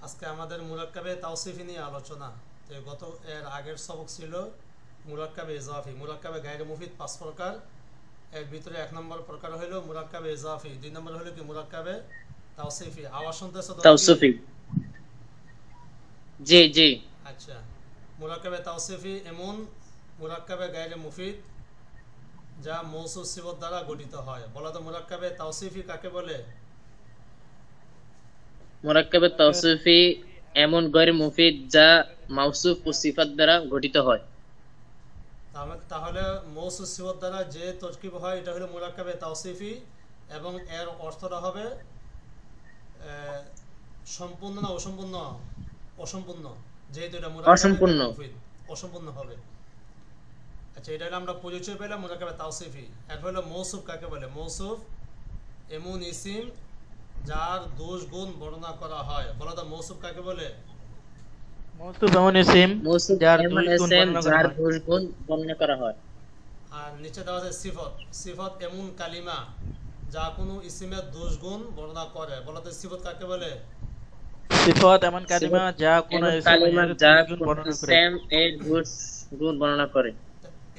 আজকে আমাদের মুরাক্কাবে তাওসিফি নিয়ে আলোচনা। তো গত এর আগের সবক ছিল মুরাক্কাবে ইজাফি। মুরাক্কাবে গায়রে মুফিদ 5 প্রকার, এর ভিতরে 1 নম্বর প্রকার হলো মুরাক্কাবে ইজাফি, 2 নম্বর হলো কি মুরাক্কাবে তাওসিফি। আওয়াজ শুনতেছো তো নাকি? তাওসিফি। জি জি। আচ্ছা, মুরাক্কাবে তাওসিফি এমন মুরাক্কাবে গায়রে মুফিদ যা মৌসুফ সিফত দ্বারা গঠিত হয়। বলা তো মুরাক্কাবে তাওসিফি কাকে বলে? মুরাক্কাবে তাওসিফি এমন গয়র মুফিদ যা মাউসুফ ও সিফাত দ্বারা গঠিত হয়। তাহলে মৌসুফ সিফত দ্বারা যে তরকিব হয় এটা হলো মুরাক্কাবে তাওসিফি, এবং এর অর্থটা হবে সম্পূর্ণ না অসম্পূর্ণ? অসম্পূর্ণ, যেহেতু এটা মুরাক্কাবে অসম্পূর্ণ। গায়রে মুফিদ, অসম্পূর্ণ হবে। আচ্ছা, এটা হলো আমরা পরিচয় পেলাম মুরাক্কাবে তাওসিফি। এরপর হলো মৌসুফ কাকে বলে? মৌসুফ এমন ইসিম যার দোষ গুণ বর্ণনা করা হয়। বলো তো মৌসুফ কাকে বলে? মৌসুফ এমন ইসিম মাউসুফ যার এমন দুই গুণ এসেম বর্ণনা করা যার হয়। দোষ গুণ বর্ণনা করা হয়। আর নিচে দেওয়া আছে সিফত। সিফত এমন কালিমা যা কোনো ইসিমের দোষ গুণ বর্ণনা করে। বলো তো সিফত কাকে বলে? সিফাত এমন কালিমা সিফাত যা কোনো এমন কালিমা ইসমের যা দুই গুণ কোন বর্ণনা করে। ইসেম এর দোষ গুণ বর্ণনা করে।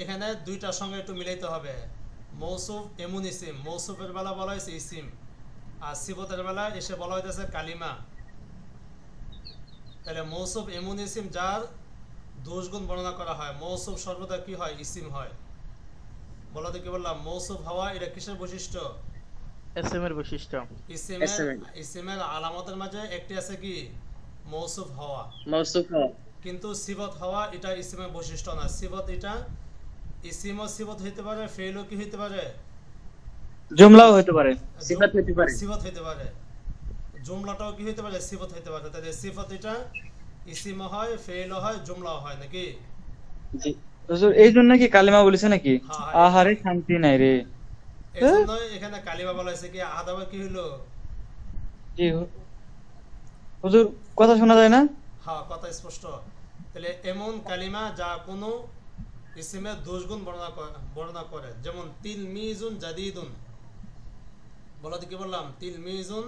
এখানে দুইটার সঙ্গে একটু মিলাইতে হবে। মৌসুফ এমন ইসিম, মৌসুফের বেলা বলা হয়েছে ইসিম, আর সিফতের বেলা এসে বলা হইতেছে কালিমা। তাহলে মৌসুফ এমন ইসিম যার দোষ গুণ বর্ণনা করা হয়। মৌসুফ সর্বদা কি হয়? ইসিম হয়। বলা তো কি বললাম? মৌসুফ হওয়া এটা কিসের বৈশিষ্ট্য? ইসমের বৈশিষ্ট্য। ইসিমের এসেম ইসিমের আলামতের মাঝে একটি আছে কি? মৌসুফ হওয়া। মাউসুফ কিন্তু সিবত হওয়া এটা ইসিমের বৈশিষ্ট্য না। সিবত এটা ইসিম ও সিবত হইতে পারে, ফেলও কি হইতে পারে? জুমলাও হতে পারে। সিফাত হতে পারে। সিবত হইতে পারে। জুমলাটাও কি হইতে পারে? সিবত হইতে পারে। তাহলে সিফত এটা ইসিম হয়, ফেলও হয়, জুমলাও হয় নাকি? জি। হুজুর এই জন্য কি কালিমা বলেছে নাকি? হ্যাঁ হ্যাঁ, আহারে শান্তি নাই রে। এই জন্য এখানে কালিমা বলা হয়েছে। কি আদাবা কি হইলো? জি হুজুর, কথা শোনা যায় না? হ্যাঁ, কথা স্পষ্ট। তাহলে এমন কালিমা যা কোনো ইসিমের দোষগুণ বর্ণনা করে। যেমন তিলমিজুন জাদিদুন। বলো তো কি বললাম? তিলমিজুন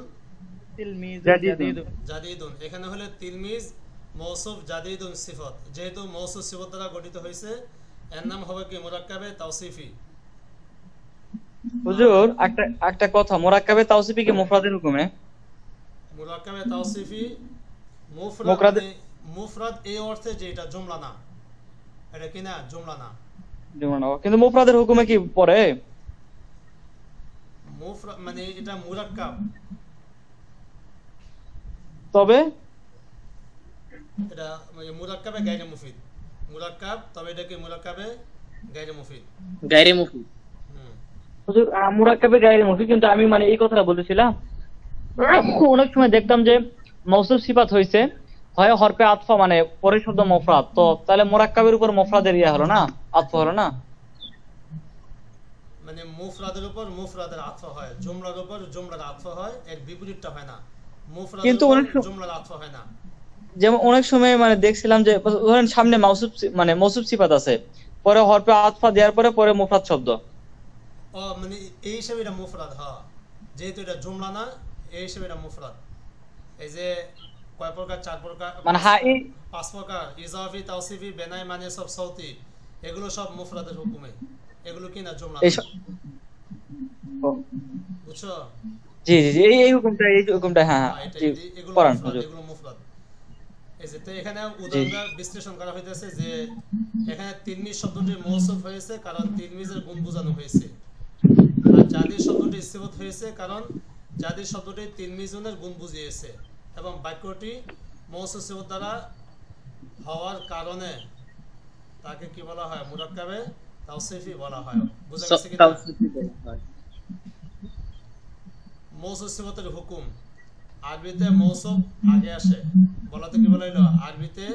জাদিদুন। জাদিদুন। এখানে হলে তিলমিজ মৌসুফ, জাদিদুন সিফত। যেহেতু মৌসুফ সিফত দ্বারা গঠিত হয়েছে, এর নাম হবে কি? মুরাক্কাবে তাওসিফি। হুজুর একটা একটা কথা, মুরাক্কাবে তাওসিফি কি মুফরাদের হুকুমে? মুরাক্কাবে তাওসিফি মুফরাদ, মুফরাদ মানে মুফরাদ এই অর্থে যে এটা জুমলা না। এটা কি না? জুমলা না। যেমন কিন্তু মুফরাদের হুকুমে কি পড়ে? মুফরাদ মানে এটা মুরাক্কাব। তবে এটা মানে মুরাক্কাবে গায়রে মুফিদ। মুরাক্কাব, তবে এটা কি? মুরাক্কাবে গায়রে মুফিদ। গায়রে মুফিদ। হুম। হুজুর মুরাক্কাবে গায়রে মুফিদ, কিন্তু আমি মানে এই কথাটা বলতেছিলাম, অনেক সময় দেখতাম যে মৌসুফ সিফাত হইছে, হয় হরফে আতফা মানে পরের শব্দ মুফরাদ, তো তাহলে মুরাক্কাবের উপর মুফরাদের ইয়া হলো না, আতফা হলো না? মানে মুফরাদের উপর মুফরাদের আতফ হয়, জুমলার উপর জুমলার আতফ হয়, এর বিপরীতটা হয় না। মুফরাদের কিন্তু উপর অনেক জুমলার আতফ হয় না। যেমন অনেক সময় মানে দেখছিলাম যে ধরেন সামনে মানে মৌসুফ সিফাত আছে, পরে হরফে আতফা দেওয়ার পরে পরে মুফরাদ শব্দ। ও মানে এই হিসেবে এটা মুফরাদ হয়, যেহেতু এটা জুমলা না, এই হিসেবে এটা মুফরাদ। এই যে কয় প্রকার? 4 প্রকার, মানে 5 প্রকার। ইজাফি, তাওসিফি, বেনাই, মানে সব সৌতি, এগুলো সব মুফরাদের হুকুমে। এগুলো কি না? জুমলা না। এইসব। ও, বুঝছো? জি জি জি, এই হুকুমটা হ্যাঁ হ্যাঁ, হ্যাঁ, এটা জি। এগুলো পড়ান মুফরাদ, হুজুর। এগুলো মুফরাদ। এই যে তো এখানে জি উদাহরণটা বিশ্লেষণ করা হইতেছে যে এখানে তিলমিজ শব্দটি মৌসুফ হয়েছে কারণ তিলমিজের গুণ বোঝানো হয়েছে, আর জাদির শব্দটি সিফত হয়েছে কারণ জাদির শব্দটি তিলমিজুনের গুণ বুঝিয়েছে, এবং বাক্যটি মৌসুফ সিফত দ্বারা হওয়ার কারণে তাকে কি বলা হয়? মুরাক্কাবে তাওসিফি বলা হয়। বুঝা গেছে কিনা? তাওসিফি বলা হয়। মৌসুফ সিফতের হুকুম। আরবিতে মৌসুফ আগে আসে। বলাতে কি বলা হইলো? আরবিতে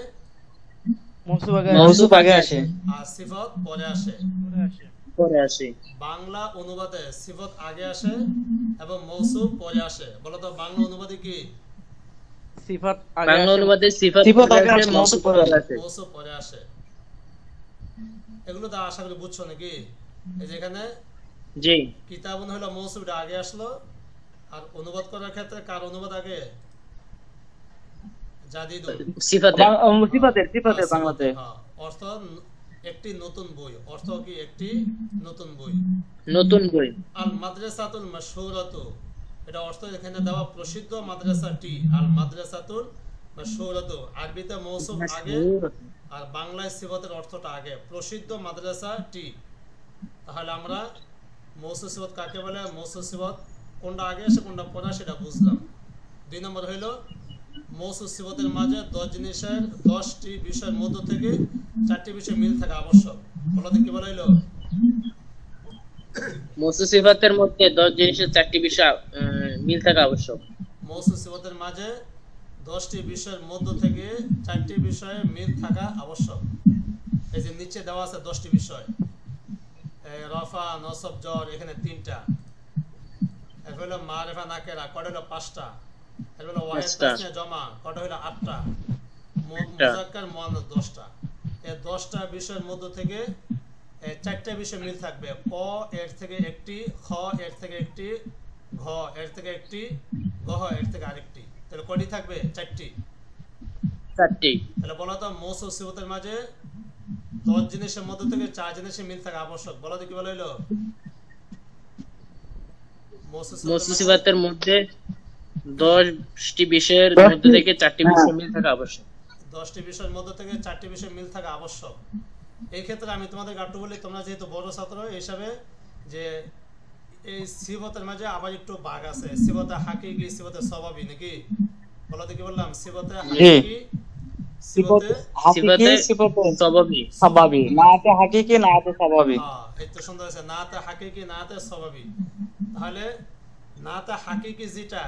মৌসুফ আগে আসে, মৌসুফ আগে আসে। আর সিফত পরে আসে। পরে আসে। পরে আসে। বাংলা অনুবাদে সিফত আগে আসে এবং মৌসুফ পরে আসে। বলতো বাংলা অনুবাদে কি? সিফাত আগে বাংলা আসে, অনুবাদে সিফাত সিফাত পরে আগে আসে, আসে, মাউসুফ মৌসুফ পরে পরে আসে। আসে। মৌসুফ পরে আসে। এগুলো তো আশা করি বুঝছো নাকি? এই যেখানে জি। কিতাবুন হলো মৌসুফটা আগে আসলো, আর অনুবাদ করার ক্ষেত্রে কার অনুবাদ আগে? জাদিদুন সিফাতে সিফাতের বাংলাতে হ্যাঁ, অর্থ একটি নতুন বই, অর্থ কি একটি নতুন বই। নতুন বই। আল মাদ্রাসাতুল মাশহুরাতু, এটা অর্থ এখানে দেওয়া প্রসিদ্ধ মাদ্রাসাটি। আল মাদ্রাসাতুল মাশহুরাতু, আরবিতে মৌসুফ আগে আর বাংলায় সিফাতের অর্থটা আগে, প্রসিদ্ধ মাদ্রাসাটি। তাহলে আমরা মৌসুফ সিফাত কাকে বলে, মৌসুফ সিফাত কোনটা আগে আসে কোনটা পরে সেটা বুঝলাম। 2 নম্বর হলো মৌসুফ সিফাতের মাঝে 10টি বিষয়ের মধ্য থেকে 4টি বিষয় মিল থাকা আবশ্যক। বলতে কি বলা হলো, মৌসুফ সিফাতের মধ্যে 10 জিনিসের 4টি বিষয় মিল থাকা আবশ্যক। মৌসুফ সিফাতের মাঝে 10টি বিষয়ের মধ্য থেকে 4টি বিষয়ে মিল থাকা আবশ্যক। এই যে নিচে দেওয়া আছে 10টি বিষয়, রফা নসব জর এখানে 3টা, এরপর হলো মারিফা নাকেরা কটা হলো 5টা, এরপর হলো ওয়াহিদ তাসনিয়া জমা কটা হলো 8টা, মুযাক্কার মুআন্নাস 10টা। এই 10টা বিষয়ের মধ্য থেকে 4টা বিষয় মিল থাকবে। ক এর থেকে একটি, খ এর থেকে একটি, ঘ এর থেকে একটি, গহ এর থেকে আরেকটি। তাহলে কয়টি থাকবে? 4টি। তাহলে বলা তো মৌসুফ সিফাতের মাঝে 10 জিনিসের মধ্য থেকে 4 জিনিসের মিল থাকা আবশ্যক। বলা তো কি বলা হলো, মৌসুফ সিফাতের মধ্যে 10টি বিষয়ের মধ্যে থেকে 4টি বিষয় মিল থাকা আবশ্যক। 10টি বিষয়ের মধ্য থেকে 4টি বিষয় মিল থাকা আবশ্যক। এই ক্ষেত্রে আমি তোমাদের একটু বলি, তোমরা যেহেতু বড় ছাত্র এই হিসাবে, যে এই সিফাতের মাঝে আবার একটু ভাগ আছে, সিফাতে হাকিকি, সিফাতে সবাবি, নাকি? বলতে কি বললাম, সিফাতে হাকিকি, সিফাতে সাবাবি, নাতে হাকিকি নাতে সাবাবি। হ্যাঁ, এই তো সুন্দর আছে, নাতে হাকিকি নাতে সবাবি। তাহলে নাতে হাকিকি যেটা,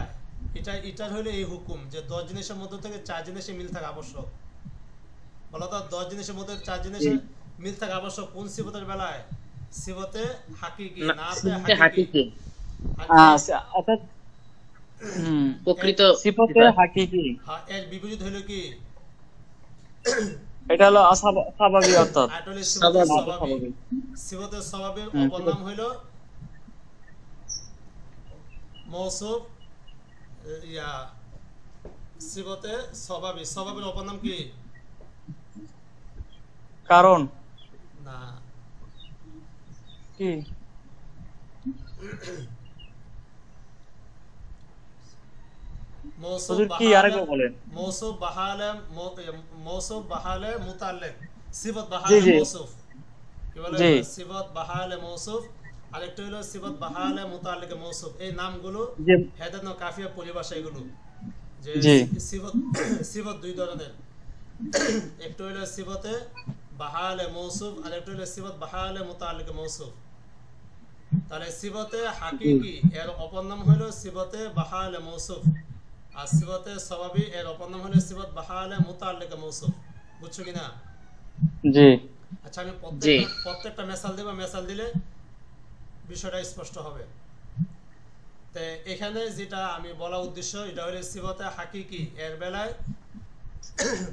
এটার হলো এই হুকুম যে 10 জিনিসের মধ্য থেকে 4 জিনিসের মিল থাকা আবশ্যক। বলো তো 10 জিনিসের মধ্যে 4 জিনিসের মিল থাকা আবশ্যক কোন সিফাতের বেলায়? সিফাতে হাকিকি, নাতে হাকিকি। অর্থাৎ প্রকৃত সিফাতে হাকিকি, হ্যাঁ, এর বিপরীত হলো কি? এটা হলো সাবাবি, অর্থাৎ সিফাতে সবাবের অপর নাম হলো মৌসুফ সিফাতে সবাবি। সবাবের অপর নাম কি? কারণ না, কি? মৌসুফ কি আরেকবার বলেন? মৌসুফ বাহালে মুতাল্লিক, সিফাত বাহালে মৌসুফ। কি বলে? সিফাত বাহালে মৌসুফ, আরেকটা হলো সিফাত বাহালে মুতাল্লিক মৌসুফ। এই নামগুলো হেদাত না কাফিয়া পরিভাষা, এগুলো যে সিফাত 2 ধরনের, একটা হলো সিফাতে বাহালে মৌসুফ আর একটা হলো সিফাত বাহালে মুতাল্লিক মৌসুফ। তাহলে সিফাতে হাকিকি এর অপর নাম হলো সিফাতে বাহালে মৌসুফ, আর সিফাতে সবাবি এর অপর নাম হলো সিফাত বাহালে মুতাল্লিক মৌসুফ। বুঝছো কিনা? জি। আচ্ছা, আমি প্রত্যেকটা মেসাল দেব, মেসাল দিলে বিষয়টা স্পষ্ট হবে। তো এখানে যেটা আমি বলা উদ্দেশ্য, এটা হলো সিফাতে হাকিকি এর বেলায়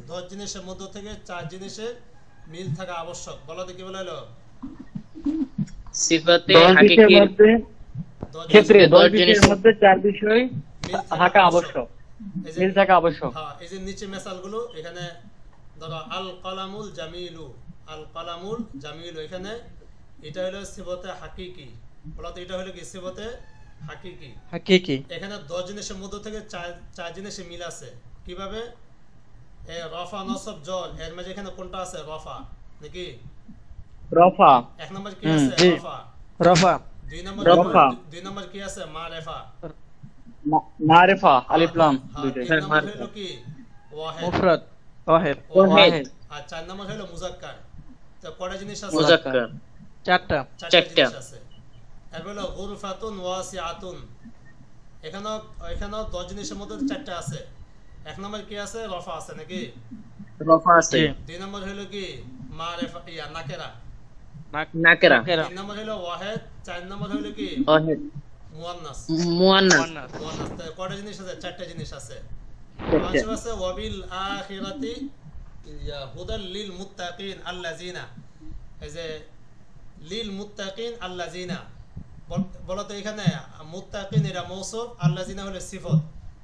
10 জিনিসের মধ্য থেকে 4 জিনিসের মিল থাকা আবশ্যক। বলো তো কি বলা হলো, সিফাতে হাকিকির ক্ষেত্রে 10 জিনিসের মধ্যে 4 বিষয় থাকা আবশ্যক, মিল থাকা আবশ্যক। হ্যাঁ, এই যে নিচে মেসালগুলো, এখানে ধরো আল কালামুল জামিলু, আল কালামুল জামিলু, এখানে এটা হলো সিফাতে হাকিকি। বলো তো এটা হলো কি? সিফাতে হাকিকি। এখানে 10 জিনিসের মধ্য থেকে 4 জিনিসের মিল আছে। কিভাবে? রফা নসব জর এর মাঝে এখানে কোনটা আছে? রফা, নাকি? রফা 1 নম্বর কি আছে? রফা। 2 নম্বর কি আছে? মারিফা, আলিফ লাম দুইটাই। 3 নম্বর হলো কি? মুফরাদ, ওয়াহিদ। আর 4 নম্বর হলো মুযাক্কার। তো কয়টা জিনিস আছে? মুযাক্কার 4টা জিনিস আছে। এরপর হলো গুরফাতুন ওয়াসিআতুন, এখানেও 10 জিনিসের মধ্যে 4টা আছে। 1 নম্বর কি আছে? রফা আছে, নাকি? রফা আছে। 2 নম্বর হলো কি? মারিফা নাকেরা। 3 নম্বর হলো ওয়াহিদ, 4 নম্বর হলো কি? ওয়াহিদ মুয়ান্নাস। কয়টা জিনিস আছে? 4টা জিনিস আছে। পাঁচটা আছে ওয়াবিল আখিরাতি হুদাল লিল মুত্তাকিন আল্লাযিনা। এই যে লিল মুত্তাকিন আল্লাযিনা, বলো তো এখানে মুত্তাকিন এরা মৌসুফ, আল্লাযিনা হলো সিফাত।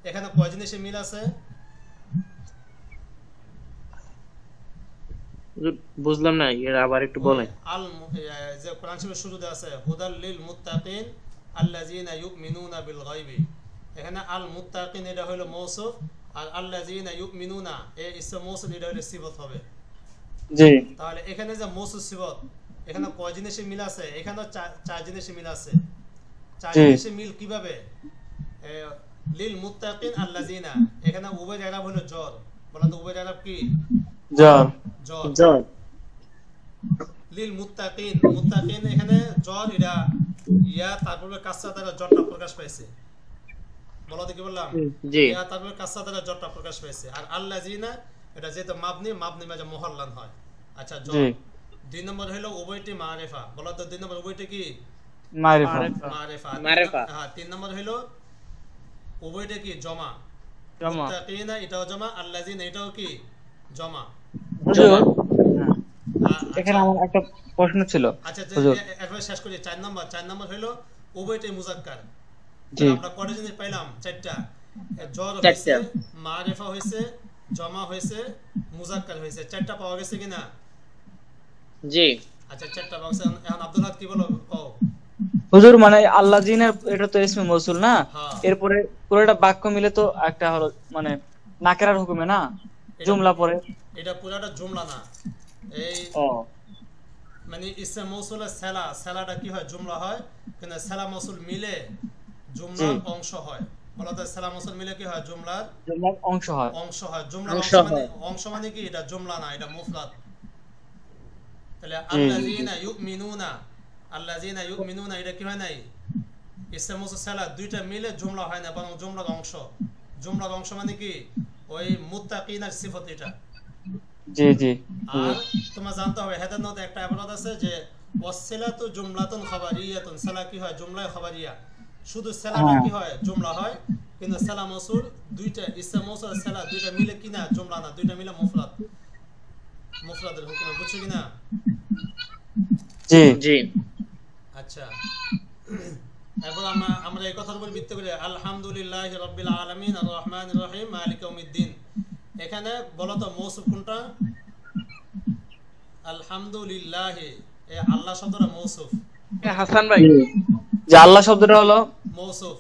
এখানে কয় জিনিসের মিল আছে? বুঝলাম না, এর আবার একটু বলেন। যে কোরআন শরীফের শুরুতে আছে হুদাল লিল মুত্তাকিন আল্লাযিনা ইউমিনুনা বিল গায়বি, এখানে আল মুত্তাকিন এটা হলো মৌসুফ, আর আল্লাযিনা ইউমিনুনা এই ইসম মৌসুফ এটা হলো সিফত হবে। জি। তাহলে এখানে যে মৌসুফ সিফত এখানে কয় জিনিসে মিল আছে? এখানে চার জিনিসে মিল আছে। চার জিনিসে মিল কিভাবে? লিল মুত্তাকিন আল্লাযিনা, এখানে উভয় জায়গা হলো জ্বর, বলেন তো উভয় জায়গা কি? জ্বর। জ্বর। জ্বর। লিল মুত্তাকিন, মুত্তাকিন এখানে জ্বর, এটা ইয়া তারপরে কাসরা দ্বারা জ্বরটা প্রকাশ পাইছে, বলো তো কি বললাম? জি। ইয়া তারপরে কাসরা দ্বারা জ্বরটা প্রকাশ পাইছে। আর আল্লাযিনা এটা যেহেতু মাবনি, মাবনি মাঝে মুহাল্লান হয়। আচ্ছা জ্বর। দুই নম্বর হলো উভয়টি মারিফা, বলো তো দুই নম্বর উভয়টি কি? মারিফা। মারিফা। মারিফা। হ্যাঁ, তিন নম্বর হলো উভয়টা কি? জমা। জমা। মুত্তাকিনা এটাও জমা, আল্লাযিনা এটাও কি? জমা। হুজুর, আচ্ছা, এখানে আমার একটা প্রশ্ন ছিল। আচ্ছা হুজুর। এরপরে শেষ করি। চার নম্বর হলো উভয়টাই মুজাক্কার। জি। আমরা কয়টা জিনিস পাইলাম? চারটা। জ্বর হয়েছে, মারিফা হয়েছে, জমা হয়েছে, মুজাক্কার হয়েছে। চারটা পাওয়া গেছে কিনা? জি। আচ্ছা চারটা পাওয়া গেছে। এখন আব্দুল হক কি বলো? হুজুর মানে আল্লাহ জিনের এটা তো ইসমে মৌসুল না, হ্যাঁ। এরপরে পুরোটা বাক্য মিলে তো একটা হলো মানে নাকেরার হুকুমে না, জুমলা পরে। এটা পুরাটা জুমলা না, এই মানে ইসমে মৌসুলের সেলাটা কি হয়? জুমলা হয়, কিন্তু সেলা মৌসুল মিলে জুমলার অংশ হয়। বলা যায় সেলা মৌসুল মিলে কি হয়? জুমলার অংশ হয়। জুমলার অংশ মানে কি? এটা জুমলা না, এটা মুফরাদ। তাহলে আল্লাযিনা ইউমিনুনা এটা কি হয় নাই? ইসমে মৌসুল সেলা দুইটা মিলে জুমলা হয় না, বরং জুমলার অংশ। জুমলার অংশ মানে কি? ওই মুত্তাকিনার সিফত এটা। জি জি। আর তোমরা জানতে হবে হেদায়েত নতে একটা ইবারত আছে যে ওয়াসসালাতু জুমলাতুন খাবারিয়াতুন, সালা কি হয়? জুমলায়ে খাবারিয়া। শুধু সালাটা কি হয়? জুমলা হয়, কিন্তু সালা মৌসুল দুইটা, ইসম মৌসুল আর সালা দুইটা মিলে কিনা জুমলা না, দুইটা মিলে মুফরাদ। মুফরাদের হুকুমে বুঝছো কিনা? জি জি। আচ্ছা, এরপর আমরা এই কথার উপর ভিত্তি করে আলহামদুলিল্লাহি রাব্বিল আলামিন আর রহমানির রহিম মালিক ইয়াউমিদ্দিন, এখানে বলো তো মৌসুফ কোনটা? আলহামদুলিল্লাহ, এই আল্লাহ শব্দটা মৌসুফ। হাসান ভাই, যে আল্লাহ শব্দটা হলো মৌসুফ,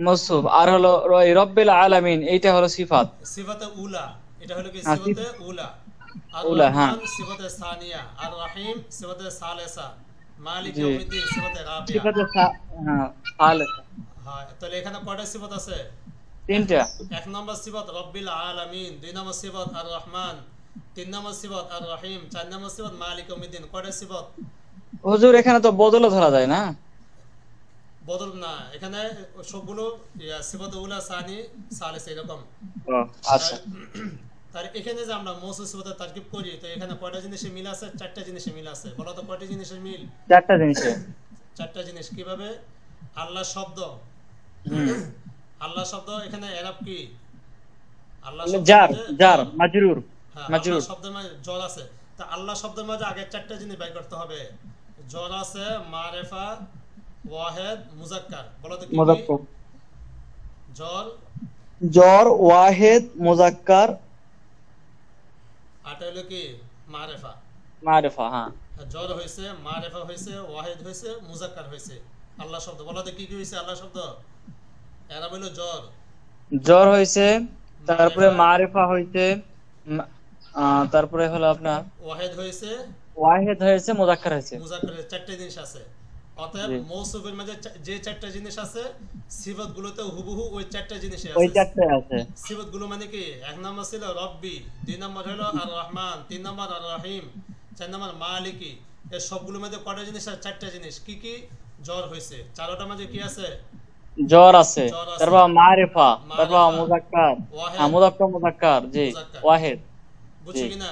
মৌসুফ, আর হলো রব্বিল আলামিন এইটা হলো সিফাত। সিফাতে উলা, এটা হলো কি? সিফাতে উলা। আর উলা, হ্যাঁ। রহমান সিফাতে সানিয়া, আর রহিম সিফাতে সালেসা, মালিক ইয়াউমিদ্দিন সিফাতে রাবিয়া। সিফাতে হ্যাঁ সালেসা। হ্যাঁ, তাহলে এখানে কয়টা সিফাত আছে? তিনটা। এক নম্বর সিফাত রব্বিল আলামিন, দুই নম্বর সিফাত আর রহমান, তিন নম্বর সিফাত আর রহিম, চার নম্বর সিফাত মালিক ইয়াউমিদ্দিন। কয়টা সিফাত? হুজুর এখানে তো বদলও ধরা যায় না? বদল না, এখানে সবগুলো সিফাতে উলা, সানি, সালেসা এরকম। আচ্ছা। তার এখানে যে আমরা মৌসুফ সিফাতের তারকিব করি, তো এখানে কয়টা জিনিসের মিল আছে? চারটা জিনিসের মিল আছে। বলো তো কয়টা জিনিসের মিল? চারটা জিনিসে। চারটা জিনিস। কিভাবে? আল্লাহ শব্দ, আল্লাহ শব্দ এখানে এরাব কি? আল্লাহ শব্দ জার, জার, মাজরুর। হ্যাঁ, মাজরুর আল্লাহ শব্দের মাঝে জ্বর আছে। তা আল্লাহ শব্দের মাঝে আগে চারটা জিনিস বের করতে হবে। জ্বর আছে, মারিফা, ওয়াহিদ, মুজাক্কার। বলো তো কি? মুজাক্কার। জ্বর, জ্বর, ওয়াহিদ, মুজাক্কার, আটা হলো কি? মারিফা। মারিফা। হ্যাঁ, জ্বর হয়েছে, মারিফা হয়েছে, ওয়াহিদ হয়েছে, মুজাক্কার হয়েছে। আল্লাহ শব্দ বলো তো কি কি হয়েছে? আল্লাহ শব্দ এরা বললো জ্বর, জ্বর হয়েছে, তারপরে মারিফা হয়েছে, তারপরে হলো আপনার ওয়াহিদ হয়েছে, ওয়াহিদ হয়েছে, মুজাক্কার হয়েছে। মুজাক্কার হয়েছে। চারটে জিনিস আছে। অতএব মৌসুফের মাঝে যে চারটা জিনিস আছে, সিফাত গুলোতে হুবহু ওই চারটা জিনিসই ওই আছে। চারটে আছে। সিফাত গুলো মানে কি? এক নম্বর ছিল রব্বি, দুই নম্বর হলো আর রহমান, তিন নম্বর আর রহিম, চার নম্বর মালিকি। এই সবগুলোর মধ্যে কয়টা জিনিস আছে? চারটা জিনিস। কি কি? জ্বর হয়েছে। চারটার মাঝে কি আছে? জ্বর আছে, তারপর মারিফা, তারপর মুজাক্কার, হ্যাঁ মুজাক্কার, মুজাক্কার, জি, ওয়াহিদ। বুঝছো কিনা?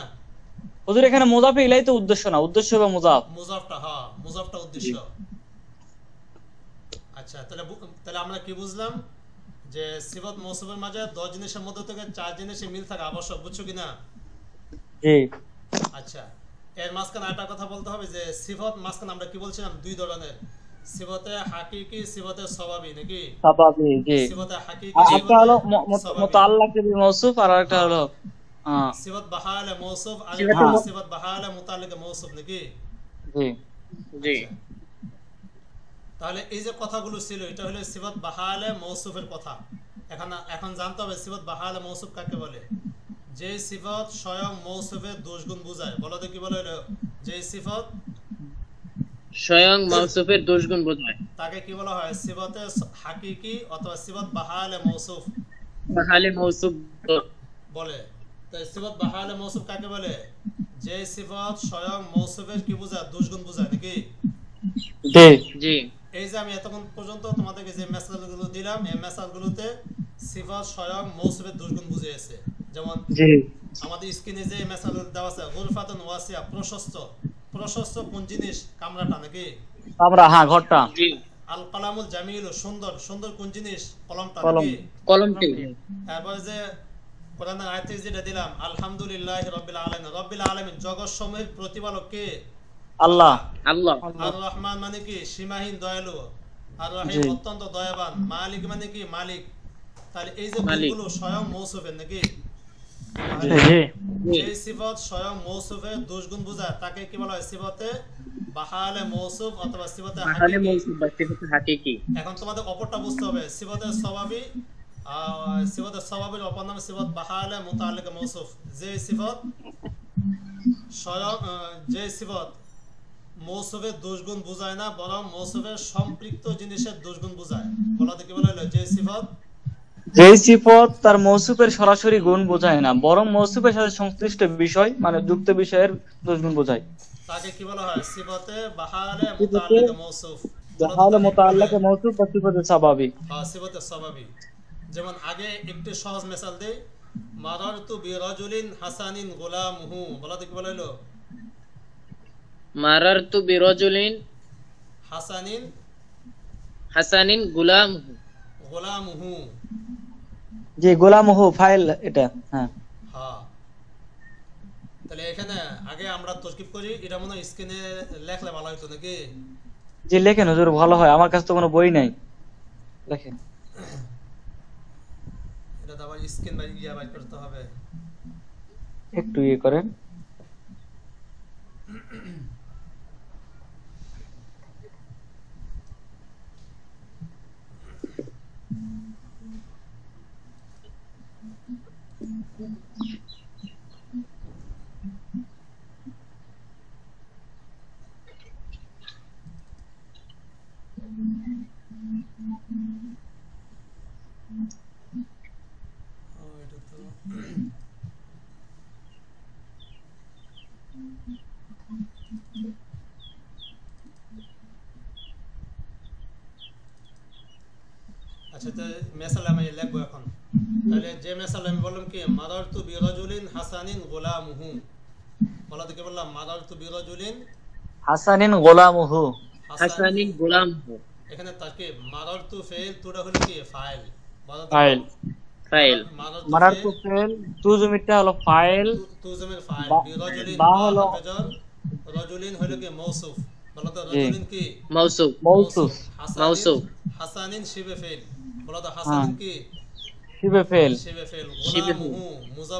হুজুর এখানে মুজাফে ইলাই তো উদ্দেশ্য না, উদ্দেশ্য হবে মুজাফ। মুজাফটা, হ্যাঁ মুজাফটা উদ্দেশ্য। আচ্ছা, তাহলে আমরা কি বুঝলাম? যে সিফাত মৌসুফের মাঝে 10 জিনিসের মধ্যে থেকে 4 জিনিসের মিল থাকা আবশ্যক। বুঝছো কিনা? জি। আচ্ছা, এর মাঝখানে একটা কথা বলতে হবে যে সিফাত মাঝখানে আমরা কি বলছিলাম? দুই ধরনের, সিফাতে হাকিকি, সিফাতে সবাবি, নাকি? সবাবি, জি। সিফাতে হাকিকি, একটা হলো মুতাআল্লাক বিল মাওসুফ, আর একটা হলো সিফাত বাহালে মৌসুফ আর সিফাতে সিফাত বাহালে মুতাল্লিক মৌসুফ নাকি? জি জি তাহলে এই যে কথাগুলো ছিল এটা হলো সিফাত বাহালে মৌসুফের কথা। এখন জানতে হবে সিফাত বাহালে মৌসুফ কাকে বলে। যে সিফাত স্বয়ং মৌসুফের দোষগুণ বোঝায়, বলো তো কি বলে হলো? যে সিফাত স্বয়ং মৌসুফের দোষগুণ বোঝায় তাকে কি বলা হয়? সিফাতে হাকিকি অথবা সিফাত বাহালে মৌসুফ বাহালে মৌসুফ বলে। তো সিফাত বাহালে মৌসুফ কাকে বলে? যে সিফাত স্বয়ং মৌসুফের কি বোঝায়? দোষগুণ বোঝায় নাকি? জি জি এই যে আমি এতক্ষণ পর্যন্ত তোমাদেরকে যে মেসালগুলো দিলাম এই মেসালগুলোতে সিফাত স্বয়ং মৌসুফের দোষগুণ বুঝিয়েছে। যেমন জি আমাদের স্ক্রিনে যে মেসাল দেওয়া আছে গুরফাতুন ওয়াসিয়া, প্রশস্ত। প্রশস্ত কোন জিনিস? কামরাটা নাকি? আমরা ঘরটা। জি আল কালামুল জামিল, সুন্দর। সুন্দর কোন জিনিস? কলমটা কলম। নাকি? কলমটি তারপর যে কোরআনের আয়াতে যেটা দিলাম আলহামদুলিল্লাহি রাব্বিল আলামিন, রাব্বিল আলামিন জগৎ সমূহের প্রতিপালক কে? আল্লাহ। আল্লাহ আর রহমান মানে কি? সীমাহীন দয়ালু। আর রহিম জি। অত্যন্ত দয়াবান। মালিক মানে কি? মালিক। তাহলে এই যে মালিক। গুণগুলো স্বয়ং মৌসুফের নাকি? জি যে সিফাত স্বয়ং মৌসুফের দোষগুণ বোঝায় তাকে কি বলা হয়? সিফাতে বাহালে মৌসুফ অথবা সিফাতে বাহালে হাকিকি। মৌসুফ বা সিফাতে হাকিকি। এখন তোমাদের অপরটা বুঝতে হবে, সিফাতে সওয়াবি। সিফাতে সওয়াবির অপর নাম সিফাত বাহালে মুতাআল্লিক মৌসুফ। যে সিফাত স্বয়ং যে সিফাত মৌসুফের দোষগুণ বোঝায় না, বরং মৌসুফের সম্পৃক্ত জিনিসের দোষগুণ বোঝায়। বলা তো কি বলা হলো? যে সিফাত যেই সিফত তার মৌসুফের সরাসরি গুণ বোঝায় না, বরং মৌসুফের সাথে সংশ্লিষ্ট বিষয় মানে যুক্ত বিষয়ের দোষগুণ বোঝায়, তাকে কি বলা হয়? সিফাতে বাহালে মুতাআল্লিক মৌসুফ। তাহলে মুতাআল্লিক মৌসুফ বা সিফাতে স্বাভাবিক। হ্যাঁ, সিফাতে স্বাভাবিক। যেমন আগে একটি সহজ মিসাল দেই, মারারতু বিরাজুলিন হাসানিন গোলামুহু। বলা তো কি বলা হলো? মারারতু বিরাজুলিন হাসানিন হাসানিন গুলাম গোলামুহু। যে গোলামহু ফাইল এটা। হ্যাঁ হ্যাঁ, তাহলে এখানে আগে আমরা তরকিব করি, এটা মনে হয় স্ক্রিনে লেখলে ভালো হতো নাকি? যে লেখেন হুজুর ভালো হয়, আমার কাছে তো কোনো বই নাই, লেখেন। এটা তো আবার স্ক্রিন বাইর করতে হবে। একটু ইয়ে করেন। এটা তো আচ্ছা, তো মেসাল আমি লিখবো এখন। তাহলে যে মেসাল আমি বললাম কি, মারারতু বিরাজুলিন হাসানিন গোলামুহু। বলা তো কি বললাম? মারারতু বিরাজুলিন হাসানিন গোলামহু। হাসানিন গুলাম এখানে তাকে মারারতু ফেল, তুটা হলো কি? ফাইল। ফাইল। ফাইল মারারতু ফেল, তুজুমিটা হলো ফাইল, তুজমের ফাইল। বিরাজুলিন বা বা হলো হাফেজার, রাজুলিন হলো কি? মৌসুফ। বলা তো জি। রাজুলিন কি? মৌসুফ মৌসুফ। মৌসুফ। হাসানিন শিবে ফেল। বলা তো হাসানিন কি? শিবে ফেল। শিবে ফেল। শিবে গোলামুহু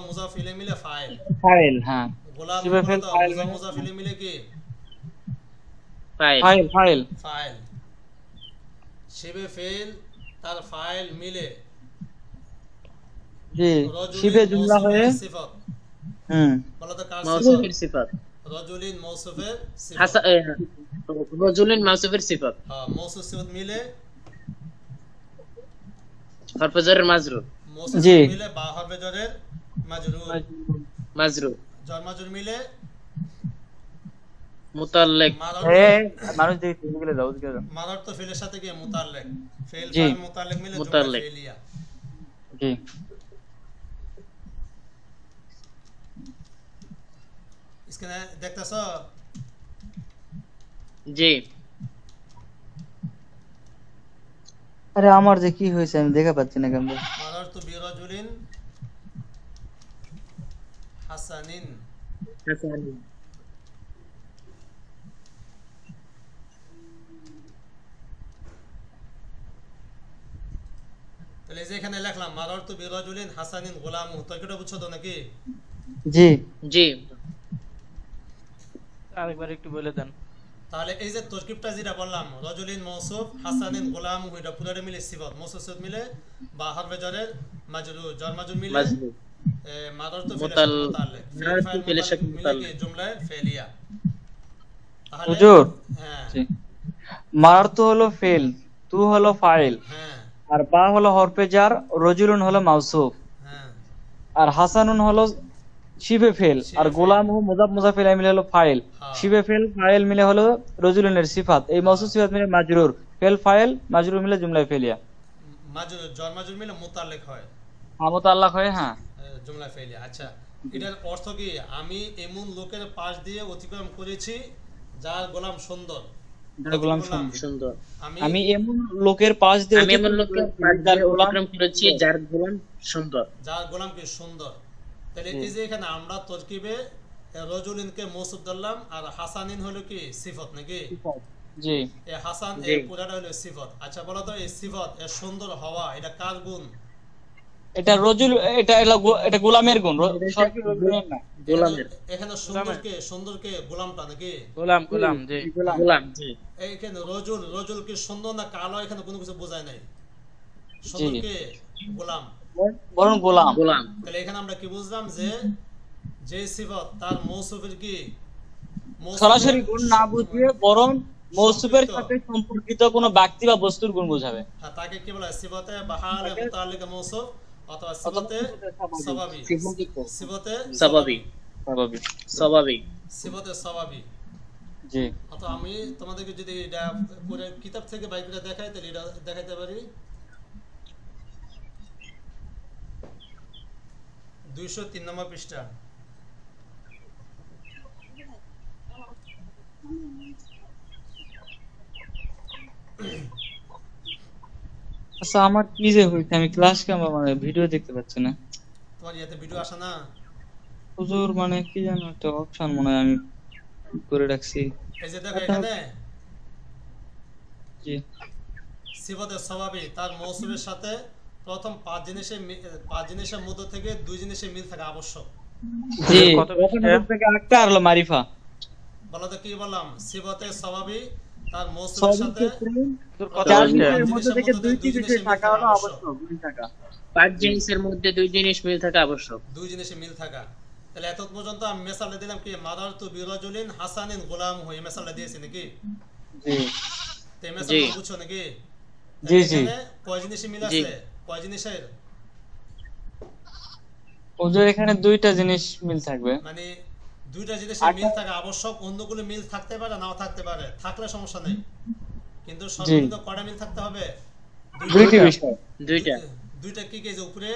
মুজা ফিলে মিলে ফাইল। ফাইল। হ্যাঁ গোলাম শিবে ফেল ফাইল মুজা ফিলে মিলে কি? File file file. ফাইল। শিবে ফেল তার ফাইল মিলে জি রাজুলিন শিবে জুমলা হয়ে মৌসুফের সিফাত। বলা তো কার সিফাত? মৌসুফের সিফাত রাজুলিন মৌসুফের সিফাত। রাজুলিন মৌসুফের সিফাত হ্যাঁ, মৌসুফ সিফাত মিলে হরফজারের মাজরুর মৌসুফ জি। সিফাত মিলে বা হবে জরের মাজরুর। মাজরুর জর মাজরুর মিলে মুতাল্লিক মানুষ দেখি গেলে যাও দিকে যাও। মারার তো ফেলের সাথে কি? মুতাল্লিক। ফেল জি। ফাইল মুতাল্লিক মিলে জুমলা মুতাল্লিক। ফেলিয়া। জি স্ক্রিনে দেখতেছ? জি আরে আমার যে কি হয়েছে আমি দেখা পাচ্ছি না কেন। মারার তো বিরাজুলিন হাসানিন। হাসানিন তাহলে এই যে এখানে লিখলাম মারার তো বিরাজুলিন হাসানিন গোলামু, তো এটা বুঝছো তো নাকি? জি জি আরেকবার একটু বলে দেন। তাহলে এই যে তরকিবটা যেটা বললাম, রজুলিন মৌসুফ, হাসানিন গোলাম, এটা পুরোটা মিলে সিফত, মৌসুফ সিফত মিলে, বা হরফে জরের মাজরুর, জর মাজরুর মিলে, মাজরুর মাদার তো ফেলে মুতাল মুতাল্লিক, মাদার তো ফেলের সাথে মিলে কি মুতাল্লিক। জুমলায় ফেলিয়া। তাহলে হুজুর হ্যাঁ মারারতু হলো ফেল, তু হলো ফাইল, হ্যাঁ আর বা হলো হরফে জার, রজুলুন হলো মাউসুফ, হ্যাঁ আর হাসানুন হলো শিবে ফেল, শিবে আর ফেল। গোলাম ও মুজাফ মুজাফ ইলাইহি মিলে হলো ফাইল। হ্যাঁ। শিবে ফেল ফাইল মিলে হলো রজুলুনের সিফাত, এই মাউসুফ সিফাত মিলে মাজরুর, ফেল ফাইল মাজরুর মিলে জুমলায় ফেলিয়া। মাজরুর, জর মাজরুর মিলে মুতাল্লিক হয়, আমত আল্লাহ হয়। হ্যাঁ জুমলায় ফেলিয়া। আচ্ছা, এটার অর্থ কি? আমি এমন লোকের পাশ দিয়ে অতিক্রম করেছি যার গোলাম সুন্দর। যার গোলাম গোলাম সুন্দর। আমি এমন লোকের পাশ দিয়ে আমি এমন লোকের পাশ দিয়ে অতিক্রম করেছি যার গোলাম সুন্দর। যার গোলাম কি সুন্দর। তাহলে এই যে এখানে আমরা তরকিবে রজুলিনকে মৌসুফ ধরলাম, আর হাসানিন হলো কি সিফত নাকি? জি এই হাসান জি। এই পুরাটা হলো সিফত। আচ্ছা বলো তো, এই সিফত এর সুন্দর হওয়া এটা কার গুণ? এটা রজুল, এটা গোলামের গুণ, সবই রজুলের না। গোলামের এখানে সুন্দরকে গোলামটা নাকি? গোলাম গোলাম জি। গোলাম জি। এইখানে রজুল কি সুন্দর না কালো, এখানে কোনো কিছু বোঝায় নাই। সুন্দরকে গোলাম, বরং গোলাম। গোলাম তাহলে এখানে আমরা কি বুঝলাম যে যে সিফত তার মৌসুফের কি সরাসরি গুণ না বুঝিয়ে বরং মৌসুফের সাথে সম্পর্কিত কোনো ব্যক্তি বা বস্তুর গুণ বোঝাবে। হ্যাঁ, তাকে কি বলা হয়? সিফতে বাহালে মুতাল্লিকা মৌসুফ অথবা সিফতে সাবাবি। সিফতে স্বাভাবিক স্বাভাবিক। স্বাভাবিক সিফতে সাবাবি। জি অথবা আমি তোমাদেরকে যদি এটা পুরো কিতাব থেকে বাইর করে দেখাই, তাহলে এটা দেখাইতে পারি। 203 নম্বর পৃষ্ঠা। আচ্ছা, আমার কি যে হইছে, আমি ক্লাস মানে ভিডিও দেখতে পাচ্ছি না। তোমার ইয়াতে ভিডিও আসে না? হুজুর মানে কি জানো একটা অপশন মনে হয় আমি করে রাখছি। এই যে দেখো এখানে জি সিফতে সাবাবি তার মৌসুফের সাথে প্রথম পাঁচ জিনিসের মধ্যে থেকে দুই জিনিসের মিল থাকা আবশ্যক। জি কত পৃষ্ঠা? থেকে আরেকটা আর হলো মারিফা। বলো তো কি বললাম? সিফতে সাবাবি তার মৌসুফের সাথে কত চার পৃষ্ঠা? জিনিসের মধ্যে থেকে দুইটি জিনিস থাকা হলো আবশ্যক। পাঁচ জিনিসের মধ্যে দুই জিনিস মিল থাকা আবশ্যক। দুই জিনিসের মিল থাকা। তাহলে এত পর্যন্ত আমি মেসালে দিলাম কি, মাদারতু বিরাজুলিন হাসানিন গোলামহু, এই মেসালে দিয়েছি নাকি? জি তো এই জি। মেসালে বুঝছো নাকি? জি, জি। এখানে কয় জিনিসের মিল জি। আছে? কয় জিনিসের? হুজুর এখানে দুইটা জিনিস মিল থাকবে। মানে দুইটা জিনিসের মিল থাকা আবশ্যক, অন্যগুলো মিল থাকতে পারে নাও থাকতে পারে, থাকলে সমস্যা নেই, কিন্তু সর্বনিম্ন কয়টা মিল থাকতে হবে? দুইটি বিষয়। দুইটা দুইটা কি কি যে উপরে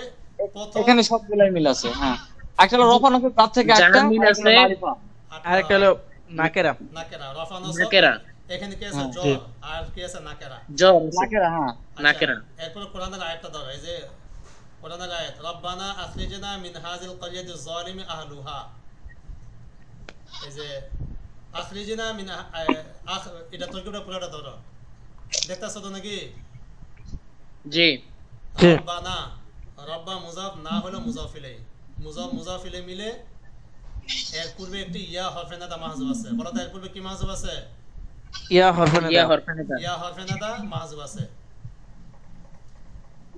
প্রথম এখানে সবগুলাই মিল আছে। হ্যাঁ, একটা হলো রফা নফের তার থেকে যার একটা মিল আরেকটা আছে। মারিফা। আরেকটা হলো নাকেরা। নাকেরা, রফা নসব। নাকেরা এখানে কি আছে? হ্যাঁ, জ্বর। জি। আর কি আছে? নাকেরা। জ্বর নাকেরা। হ্যাঁ আচ্ছা, নাকেরা। এরপর কোরআনের আয়াতটা ধরো। এই যে কোরআনের আয়াত, রব্বানা আখরিজনা মিন হাযিল ক্বরিয়াতি যালিমি আহলুহা। এই যে আখরিজনা মিন এটা তরকিবটা পুরোটা ধরো, দেখতাছো তো নাকি? জি জি। রব্বানা, রব্বা মুজাফ না হলো মুজাফ ইলাইহি, মুজাফ ইলাইহি মিলে এর পূর্বে একটি ইয়া হরফে নাদা মাহজুব আছে। বলো তো এর পূর্বে কি মাহজুব আছে? ইয়া হরফে ইয়া নাদা। হরফে নিদা। ইয়া হরফে নাদা মাহজুব আছে।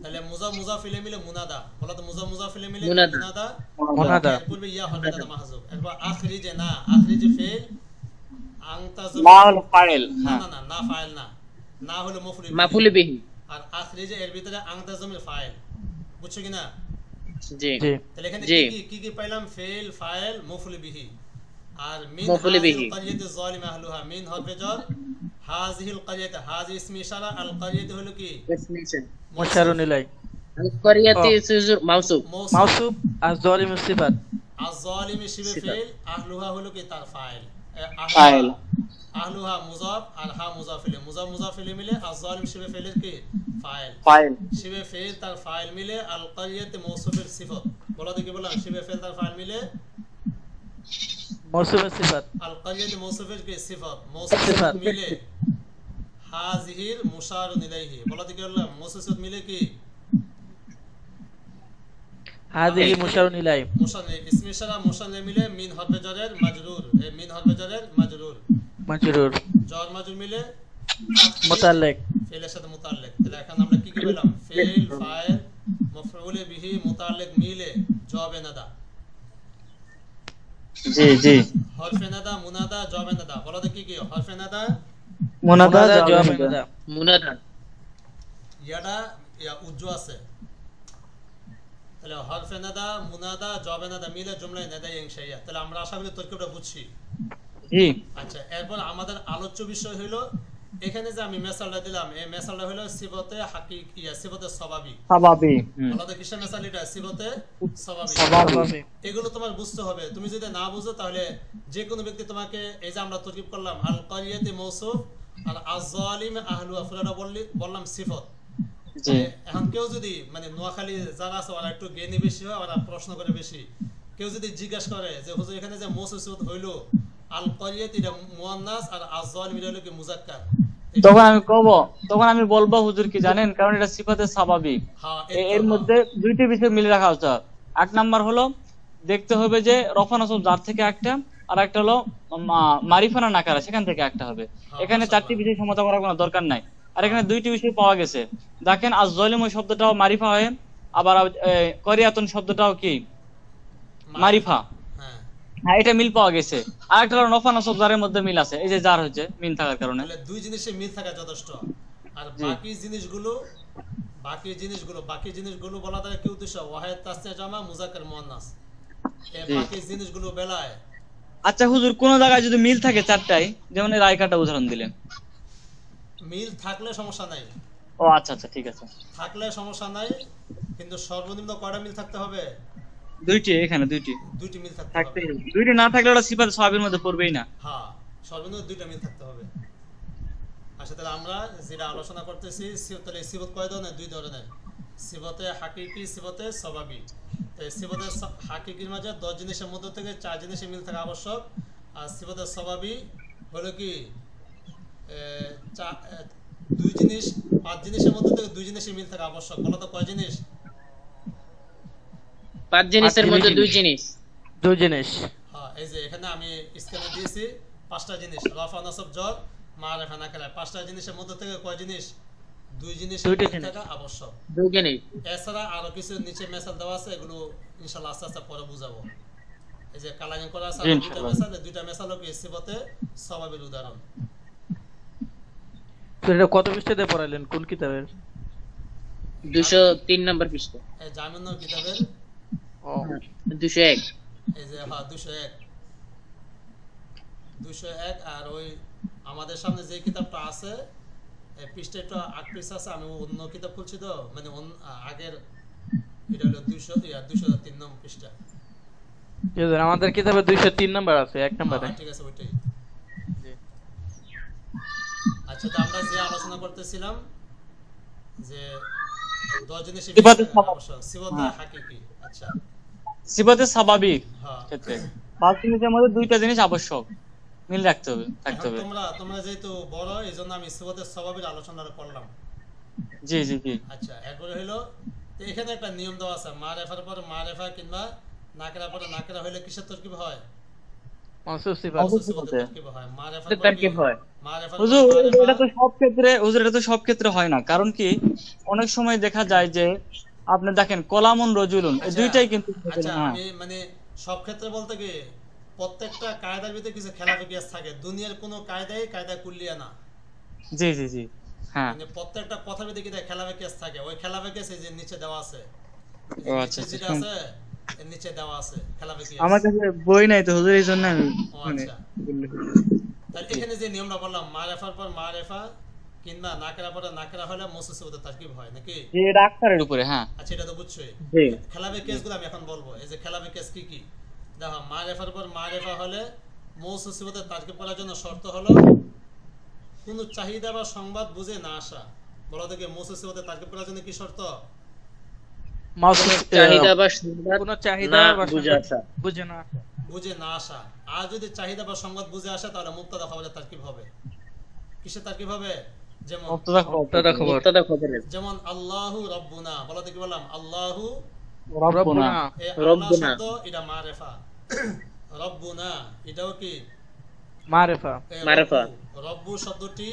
তাহলে মুজাফ ইলাইহি মিলে মুনাদা। বলো তো মুজাফ ইলাইহি মিলে মুনাদা। মুনাদা, মুনাদা। এর পূর্বে ইয়া হরফে নাদা মাহজুব। এরপর আখরিজে না, আখরিজে ফেল, আনতা মা হলো ফাইল। না হ্যাঁ না না, না ফাইল না, না হলো মফউল বিহি। মাফুলি বিহি। আর আখরিজে এর ভিতরে আনতা জমির ফাইল। বুঝছো কিনা? জি জি। তাহলে এখানে জি। কি পাইলাম? ফেল, ফাইল, মফউল বিহি। আর মিন মফউল বিহি। হাযিল ক্বরিয়াতি যালিম আহলুহা, মিন হরফে জার, হাযিহিল ক্বরিয়াতি, হাযি ইসমি ইশারা, আল ক্বরিয়াতি হলো কি? মুশারুন ইলাই। আল ক্বরিয়াতি সুজুর মাউসুফ। মাউসুফ আর যালিম সিফাত। আয-যালিমি শিবে সিফাত। ফেল, আহলুহা হলো কি? তার ফাইল। ফাইল। আহলুহা মুজাফ আর হা মুজাফ ইলাইহি, মুজাফ ইলাইহি মিলে আয-যালিম শিবে ফেলের কি? ফাইল। ফাইল। শিবে ফেল তার ফাইল মিলে আল ক্বরিয়াতি মৌসুফের সিফত। বলো তো কি বললাম? শিবে ফেল তার ফাইল মিলে মৌসুফের সিফাত। আল ক্বরিয়াতি মৌসুফের কি? সিফত। মৌসুফ সিফাত। মিলে হাযিহিল মুশারুন ইলাইহি। বলো তো কি বললাম? মৌসুফ মিলে কি? হাদিহি মুশারুন ইলাই মুসান্নে ইসমে ইশারা মুসান্নে মিলে মিন হরফে জরের মাজরুর, এই মিন হরফে জরের মাজরুর, মাজরুর জর মাজরুর মিলে মুতাল্লিক ফেলের সাথে মুতাল্লিক। তাহলে এখন আমরা কি কি পেলাম? ফেল, ফাইল, মাফউলে বিহি, মুতাল্লিক মিলে জওয়াবে নাদা, জি জি হরফে নাদা, মুনাদা, জওয়াবে নাদা। বলো তো কি কি? হরফে নাদা, মুনাদা মুনাদা জওয়াব জওয়াবে নাদা মুনাদা ইয়াডা ইয়া উজ্জু আছে। তাহলে হরফে নাদা, মুনাদা, জওয়াবে নাদা মিলে জুমলায় নাদা ইনশাইয়া। তাহলে আমরা আশা করি তরকিবটা বুঝছি। জি আচ্ছা, এরপর আমাদের আলোচ্য বিষয় হলো এখানে যে আমি মেসালটা দিলাম, এই মেসালটা হলো সিফতে হাকিকিয়া, সিফতে সবাবি। স্বাভাবিক আলাদা কিসের মেসাল এটা? সিফতে সবাবি। স্বাভাবিক এগুলো তোমার বুঝতে হবে। তুমি যদি না বুঝো তাহলে যে কোনো ব্যক্তি তোমাকে, এই যে আমরা তরকিব করলাম আল কারিয়াতি মৌসুফ আর আয-যালিম আহলুহা পুরাটা বললাম সিফত। জি এখন কেউ যদি মানে নোয়াখালী যারা আছে ওরা একটু জ্ঞানী বেশি হয়, ওরা প্রশ্ন করে বেশি। কেউ যদি জিজ্ঞাসা করে যে হুজুর এখানে যে মৌসুফ সিফত হইলো আল কারিয়াতি এটা মুয়ান্নাস আর আয-যালিম এটা হলো কি মুযাক্কার, তখন আমি বলবো হুজুর কি জানেন, কারণ এটা সিফাতে স্বাভাবিক। হ্যাঁ এর মধ্যে দুইটি বিষয় মিলে রাখা উচিত। এক নাম্বার হলো দেখতে হবে যে রফা নসব জাত থেকে একটা, আর একটা হলো মারিফা না নাকারা, সেখান থেকে একটা হবে। এখানে চারটি বিষয় সমতা করার কোনো দরকার নাই। আর এখানে দুইটি বিষয় পাওয়া গেছে। দেখেন আয-যালিম ওই শব্দটাও মারিফা হয়, আবার করিয়াতুন শব্দটাও কি মারিফা। হ্যাঁ, হ্যাঁ, এটা মিল পাওয়া গেছে। আর একটা হলো নফা নসব জারের মধ্যে মিল আছে, এই যে জার হচ্ছে মিল থাকার কারণে। তাহলে দুই জিনিসে মিল থাকা যথেষ্ট। আর বাকি জিনিসগুলো বলা দ্বারা কি উদ্দেশ্য? ওয়াহিদ তাসনিয়া জামা মুযাক্কার মুয়ান্নাস, এই বাকি জিনিসগুলো বেলায় আচ্ছা হুজুর, কোন জায়গায় যদি মিল থাকে চারটায়, যেমন এই রায়কাটা উদাহরণ দিলেন। মিল থাকলে সমস্যা নাই, ও আচ্ছা আচ্ছা ঠিক আছে, থাকলে সমস্যা নাই, কিন্তু সর্বনিম্ন কয়টা মিল থাকতে হবে? দুইটি, এখানে দুইটি দুইটি মিল থাকতে থাকতে হবে। হবে। দুইটি না থাকলে ওটা সিফাত সাহাবীর মধ্যে পড়বেই না। হ্যাঁ, সর্বনিম্ন দুইটা মিল থাকতে হবে। আচ্ছা, তাহলে আমরা যেটা আলোচনা করতেছি, তাহলে সিফত কয় ধরনের? দুই ধরনের, সিফতে হাকিকি, সিফতে সবাবি। তাই সিফতে হাকিকির মাঝে 10 জিনিসের মধ্যে থেকে 4 জিনিসের মিল থাকা আবশ্যক। আর সিফতে সবাবি হলো কি 5 জিনিসের মধ্যে থেকে 2 জিনিসের মিল থাকা আবশ্যক। বলো তো কয় জিনিস? 5 জিনিসের মধ্যে 2 জিনিস। দুই জিনিস হ্যাঁ, এই যে এখানে আমি স্ক্রিনে দিয়েছি 5টা জিনিস, রফা নসব জর মারিফা নাকিরা। 5টা জিনিসের মধ্যে থেকে কয় জিনিস? 2 জিনিসের দুইটা মিল জিনিস। থাকা আবশ্যক। 2 জিনিস। এছাড়া আরো কিছু নিচে মেসাল দেওয়া আছে, এগুলো ইনশাআল্লাহ আস্তে আস্তে পরে বুঝাবো। এই যে কালারিং করা আছে দুইটা মেসাল, এই দুইটা মেসাল কি সিফতে সবাবের উদাহরণ। তো এটা কত পৃষ্ঠাতে পড়াইলেন, কোন কিতাবের? 203 নম্বর পৃষ্ঠা। এই জামিনুর কিতাবের ও 201। এই যে হ্যাঁ 201 আর ওই আমাদের সামনে যে কিতাবটা আছে এই পৃষ্ঠা একটু 8 পৃষ্ঠা আছে, আমি অন্য কিতাব খুলছি তো, মানে আগের এটা হলো 203 নম্বর পৃষ্ঠা। হুজুর আমাদের কিতাবে 203 নাম্বার আছে, এক নম্বরে। হ্যাঁ, ঠিক আছে, ওইটাই। আচ্ছা, তো আমরা যে আলোচনা করতেছিলাম যে 10 জিনিসের সিফাতে আবশ্যক, সিফতে হাকিকি। আচ্ছা, সিফাতে স্বাভাবিক হ্যাঁ, ক্ষেত্রে 5 জিনিসের মধ্যে 2টা জিনিস আবশ্যক, মিল রাখতে হবে, থাকতে এখন হবে। তোমরা যেহেতু বড়, এইজন্য আমি সিফতে স্বভাবের আলোচনাটা করলাম। জি জি জি আচ্ছা, এরপরে হলো তো এখানে একটা নিয়ম দেওয়া আছে, মারিফার পর মারিফা কিংবা নাকিরার পর নাকিরা হইলে কিসের তরকিব হয়? মানসুব সিফাত। মওসুফ সিফাতের তরকিব হয়। মারিফার পর তরকিব হয়। মারিফার পর হুজুর, মারিফা। এটা তো সব ক্ষেত্রে হয় না। কারণ কি অনেক সময় দেখা যায় যে আপনি দেখেন কলামুন রজুলুন, এই আচ্ছা, দুইটাই কিন্তু আচ্ছা, হ্যাঁ। আমি মানে সব ক্ষেত্রে বলতে কি প্রত্যেকটা কায়দার ভিতরে কিছু খেলাফি কিয়াস থাকে। দুনিয়ার কোনো কায়দা কুল্লিয়া না। জি জি জি হ্যাঁ। মানে প্রত্যেকটা কথার ভিতরে কি খেলাফি কিয়াস থাকে। ওই খেলাফি কিয়াস এই যে নিচে দেওয়া আছে, ও আচ্ছা নিচে আচ্ছা, যেটা আছে এর নিচে দেওয়া আছে খেলাফি কিয়াস। আমার কাছে বই নাই তো হুজুর, এই জন্য আমি ও মানে আচ্ছা, তাহলে এখানে যে নিয়মটা বললাম, মারিফার পর মারিফা কিংবা নাকিরা পর নাকিরা হলে মওসুফ সিফাতের তারকিব হয় নাকি? যে এটা আক্তারের উপরে। হ্যাঁ আচ্ছা, এটা তো বুঝছোই। জি খেলাফি কেসগুলো আমি এখন বলবো। এই যে খেলাফি কেস কি কি দেখো, মারিফার পর মারিফা হলে মওসুফ সিফাতের তারকিব করার জন্য শর্ত হলো কোনো চাহিদা বা সংবাদ বুঝে না আসা। বলো দেখি মওসুফ সিফাতের তারকিব করার জন্য কি শর্ত? মানসুব চাহিদা বা সংবাদ কোন চাহিদা না বা বুঝে সংবাদ আসা। বুঝে না। বুঝে না আসা। আর যদি চাহিদা বা সংবাদ বুঝে আসে তাহলে মুবতাদা খবরের তারকিব হবে। কিসের তারকিব হবে? যেমন মুবতাদা খবর। মুবতাদা খবরের। যেমন আল্লাহু রাব্বুনা, বলো দেখি বললাম আল্লাহু রব্বুনা। এই আল্লাহ রব্বুনা। শব্দ এটা মারেফা। রব্বুনা এটাও কি মারেফা। এই মারেফা। রব্বু শব্দটি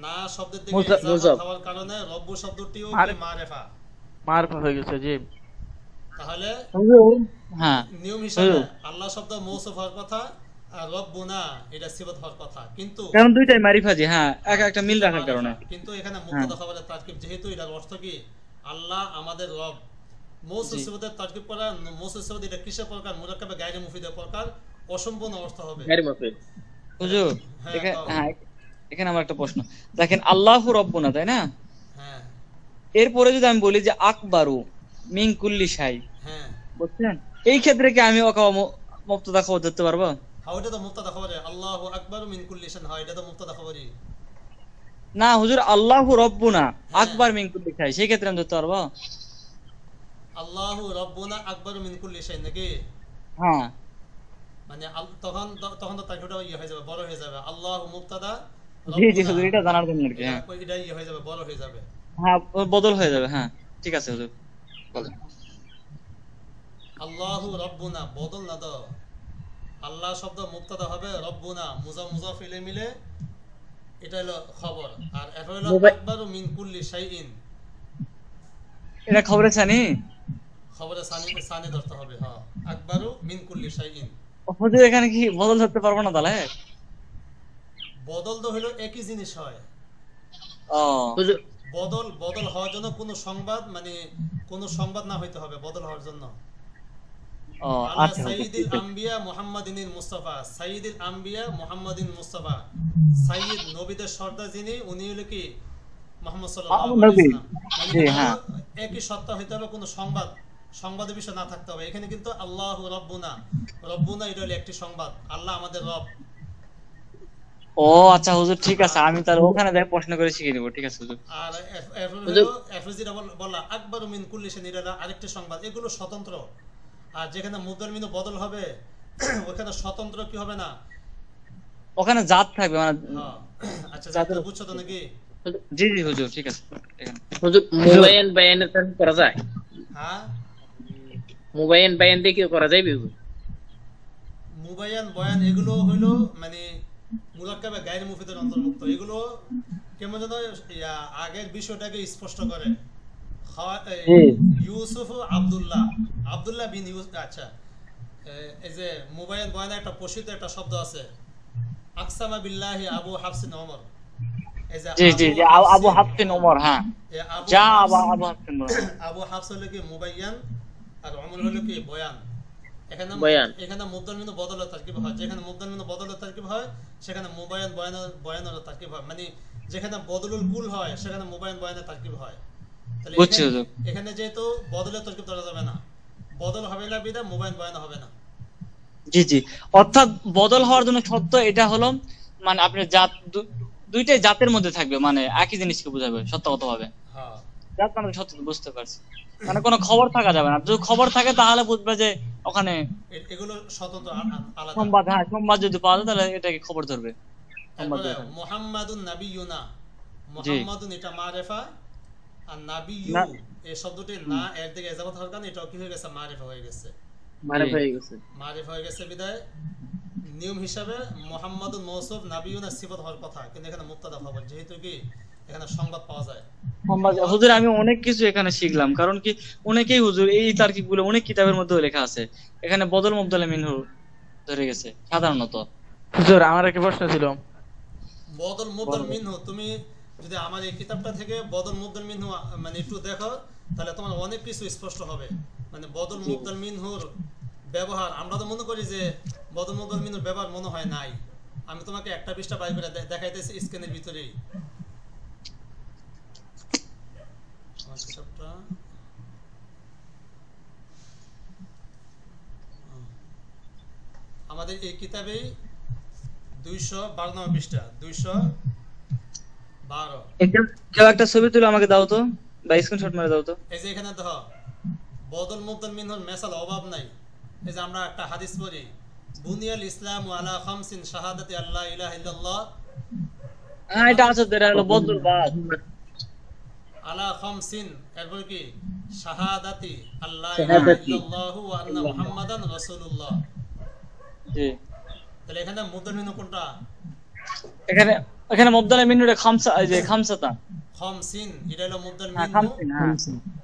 না শব্দের দিকে মুজাফ। ইজাফা হওয়ার কারণে রব্বু শব্দটিও কি মারেফা। মারেফা হয়ে গেছে, জি। তাহলে হ্যাঁ নিয়ম হিসাবে আল্লাহ শব্দ মৌসুফ হওয়ার কথা আর রব্বুনা এটা সিফত হওয়ার কথা, কিন্তু কারণ দুইটাই মারিফা, জি। হ্যাঁ, একটা মিল রাখার কারণে। কিন্তু এখানে মুক্তাদা খবরের তারকিব, যেহেতু এটার অর্থ কি আল্লাহ আমাদের রব, মৌসুফ সিফতের তারকিব করা, মৌসুফ সিফত এটা কিসের প্রকার, মুরাক্কাবে গায়রে মুফিদের প্রকার, অসম্পূর্ণ অর্থ হবে। গায়রে মুফিদ। হুজুর হ্যাঁ, হ্যাঁ, এখানে আমার একটা প্রশ্ন। দেখেন আল্লাহু রব্বুনা, তাই না? হ্যাঁ এরপরে যদি আমি বলি যে আকবারু মিন কুল্লি শাই, হ্যাঁ বুঝছেন? এই ক্ষেত্রে কি আমি মুবতাদা খবর ধরতে পারবো? হ্যাঁ, ওটা তো মুক্তাদা খবরে আল্লাহু আকবার মিন কুল্লি শাইইন, হয় এটা তো মুক্তাদা খবরই। না হুজুর, আল্লাহু রব্বুনা আকবার মিন কুল্লি শাই, সেই ক্ষেত্রে আমি ধরতে পারবো? আল্লাহু রব্বুনা আকবার মিন কুল্লি শাইইন নাকি? হ্যাঁ, মানে তখন তখন তো তারকিবটা ইয়ে হয়ে যাবে, বড় হয়ে যাবে। আল্লাহু মুবতাদা, জি জি হুজুর, এটা জানার জন্য আর কি। হ্যাঁ এটা ইয়ে হয়ে যাবে, বড় হয়ে যাবে। হ্যাঁ, বদল হয়ে যাবে। হ্যাঁ, ঠিক আছে হুজুর, বলেন। আল্লাহু রব্বুনা বদল না তো, আল্লাহ শব্দ মুবতাদা হবে, রব্বুনা মুজাফ ইলাইহি মিলে এটা হলো খবর, আর এটা হলো আকবারু মিন কুল্লি শাইইন, এটা খবরে জানি। খবরে সানি ধরতে হবে। হ্যাঁ, আকবারু মিন কুল্লি শাইইন। হুজুর এখানে কি বদল ধরতে পারবো না তাহলে? বদল তো হলো একই জিনিস হয়। ও হুজুর বদল হওয়ার জন্য কোনো সংবাদ, মানে কোনো সংবাদ না হইতে হবে বদল হওয়ার জন্য। ও আলা আচ্ছা হুজুর, সাইয়্যিদুল ঠিক আছে। আম্বিয়া মুহাম্মাদিনিল মুস্তাফা, সাইয়্যিদুল আম্বিয়া মুহাম্মাদিন মুস্তাফা, সাইয়্যিদ নবীদের সর্দার যিনি, উনি হলো কি মুহাম্মদ সাল্লাল্লাহু আলাইহি নবী। ওয়াসাল্লাম। মানে জি, হ্যাঁ। একই সত্তা হইতে হবে, কোনো সংবাদের বিষয় না থাকতে হবে। এখানে কিন্তু আল্লাহু রব্বুনা, রব্বুনা এটা হলো একটি সংবাদ, আল্লাহ আমাদের রব। ও আচ্ছা হুজুর, ঠিক আছে, আমি তাহলে ওখানে যাই প্রশ্ন করে শিখে নিব। ঠিক আছে হুজুর। আর এফরুজিরা বললা আকবারু মিন কুল্লি শাইইন, এটা আরেকটি সংবাদ। এগুলো স্বতন্ত্র। আর যেখানে মুবদাল মিনু বদল হবে ওখানে স্বতন্ত্র কি হবে না, ওখানে জাত থাকবে মানে। হ্যাঁ। আচ্ছা, যাতে বুঝছো তো নাকি? জি জি হুজুর, ঠিক আছে। এখানে হুজুর মুবায়ান বায়ানের তারকিব করা যায়? হ্যাঁ, মুবায়ান বায়ান দিয়ে কি করা যাবে হুজুর? মুবায়ান বয়ান এগুলো হইলো মানে মুরাক্কাবে গায়রে মুফিদের অন্তর্ভুক্ত। এগুলো কেমন যেন আগের বিষয়টাকে স্পষ্ট করে। ইউসুফ আব্দুল্লাহ বিন ইউসুফ। আচ্ছা, এই যে মুবায়ান বয়ানে একটা প্রসিদ্ধ একটা শব্দ আছে, আকসামা বিল্লাহি আবু হাফসিন ওমর। এই যে জি জি জি, আবু হাফসিন ওমর। হ্যাঁ, যা আবু হাফসিন ওমর। আবু হাফস হলো কি মুবায়ান, আর ওমর হলো কি বয়ান। বয়ান। এখানে মুবদাল মিনু বদল তারকিব হয়, যেখানে মুবদাল মিনু বদল তারকিব হয় সেখানে মুবায়ান বয়ানের তারকিব হয়। মানে যেখানে বদলুল কুল হয় সেখানে মুবায়ান বয়ানের তারকিব হয়। তাহলে বুঝছি হুজুর। এখানে যেহেতু বদলের তারকিব ধরা যাবে না, বদল হবে না বিদা মুবায়ান বয়ান হবে না। জি জি, অর্থাৎ বদল হওয়ার জন্য শর্ত এটা হলো মানে আপনি জাত দুইটাই জাতের মধ্যে থাকবে, মানে একই জিনিসকে বোঝাবে সত্যগতভাবে। হ্যাঁ, জাত মানে সত্য, বুঝতে পারছি। মানে কোনো খবর থাকা যাবে না, যদি খবর থাকে তাহলে বুঝবে যে ওখানে এগুলো স্বতন্ত্র আলাদা। সংবাদ, হ্যাঁ সংবাদ যদি পাওয়া যায় তাহলে এটাকে খবর ধরবে। সংবাদ তারপরে ধরবে। মুহাম্মাদুন নাবিয়ুনা, মুহাম্মাদুন এটা মারিফা, আর নাবিয়্যু এই শব্দটি না এর দিকে ইজাফত হওয়ার কারণে এটাও কি হয়ে গেছে, মারিফা হয়ে গেছে। মারিফা হয়ে গেছে। মারিফা হয়ে গেছে বিদায় নিয়ম হিসাবে মুহাম্মাদুন মৌসুফ নাবিয়ুনা সিফাত হওয়ার কথা, কিন্তু এখানে মুবতাদা খবর, যেহেতু কি এখানে সংবাদ পাওয়া যায়। সংবাদ। হুজুর আমি অনেক কিছু এখানে শিখলাম, কারণ কি অনেকেই হুজুর এই তারকিবগুলো অনেক কিতাবের মধ্যে লেখা আছে, এখানে বদল মুবদলে মিনহু ধরে গেছে সাধারণত। হুজুর আমার একটা প্রশ্ন ছিল। বদল মুবদল মিনহু, তুমি যদি আমার এই কিতাবটা থেকে বদল মুবদল মিনহু মানে একটু দেখো, তাহলে তোমার অনেক কিছু স্পষ্ট হবে। মানে বদল মুবদল মিনহুর ব্যবহার, আমরা তো মনে করি যে বদল মুবদল মিনহুর ব্যবহার মনে হয় নাই। আমি তোমাকে একটা পৃষ্ঠা বাইর করে দেখাইতেছি স্ক্রিনের ভিতরেই। আমার কিতাবটা আমাদের এই কিতাবেই 212 নম্বর পৃষ্ঠা, 212। কেউ একটা ছবি তুলে আমাকে দাও তো, বা স্ক্রিনশট মেরে দাও তো। এই যে এখানে দেখো বদল মুবদল মিনহুর মেসাল অভাব নাই। এই যে আমরা একটা হাদিস পড়ি, বুনিয়াল ইসলামু আলা খামসিন শাহাদাতি আল্লা ইলাহা ইল্লাল্লাহ, হ্যাঁ এটা আছে, এটা হলো বদল বাদ। আলা খামসিন, এরপর কি শাহাদাতি আল্লাহ ইলাহা শাহাদাতি। ইল্লাল্লাহু ওয়া আন্না মুহাম্মাদান রাসূলুল্লাহ। জি তাহলে এখানে মুদ্দল মিনু কোনটা? এখানে এখানে মুবদাল মিনুরে খামসা এই যে খামসাতা খমসিন, এটা হলো মুদ্দল হ্যাঁ মিনু। খামসিন হ্যাঁ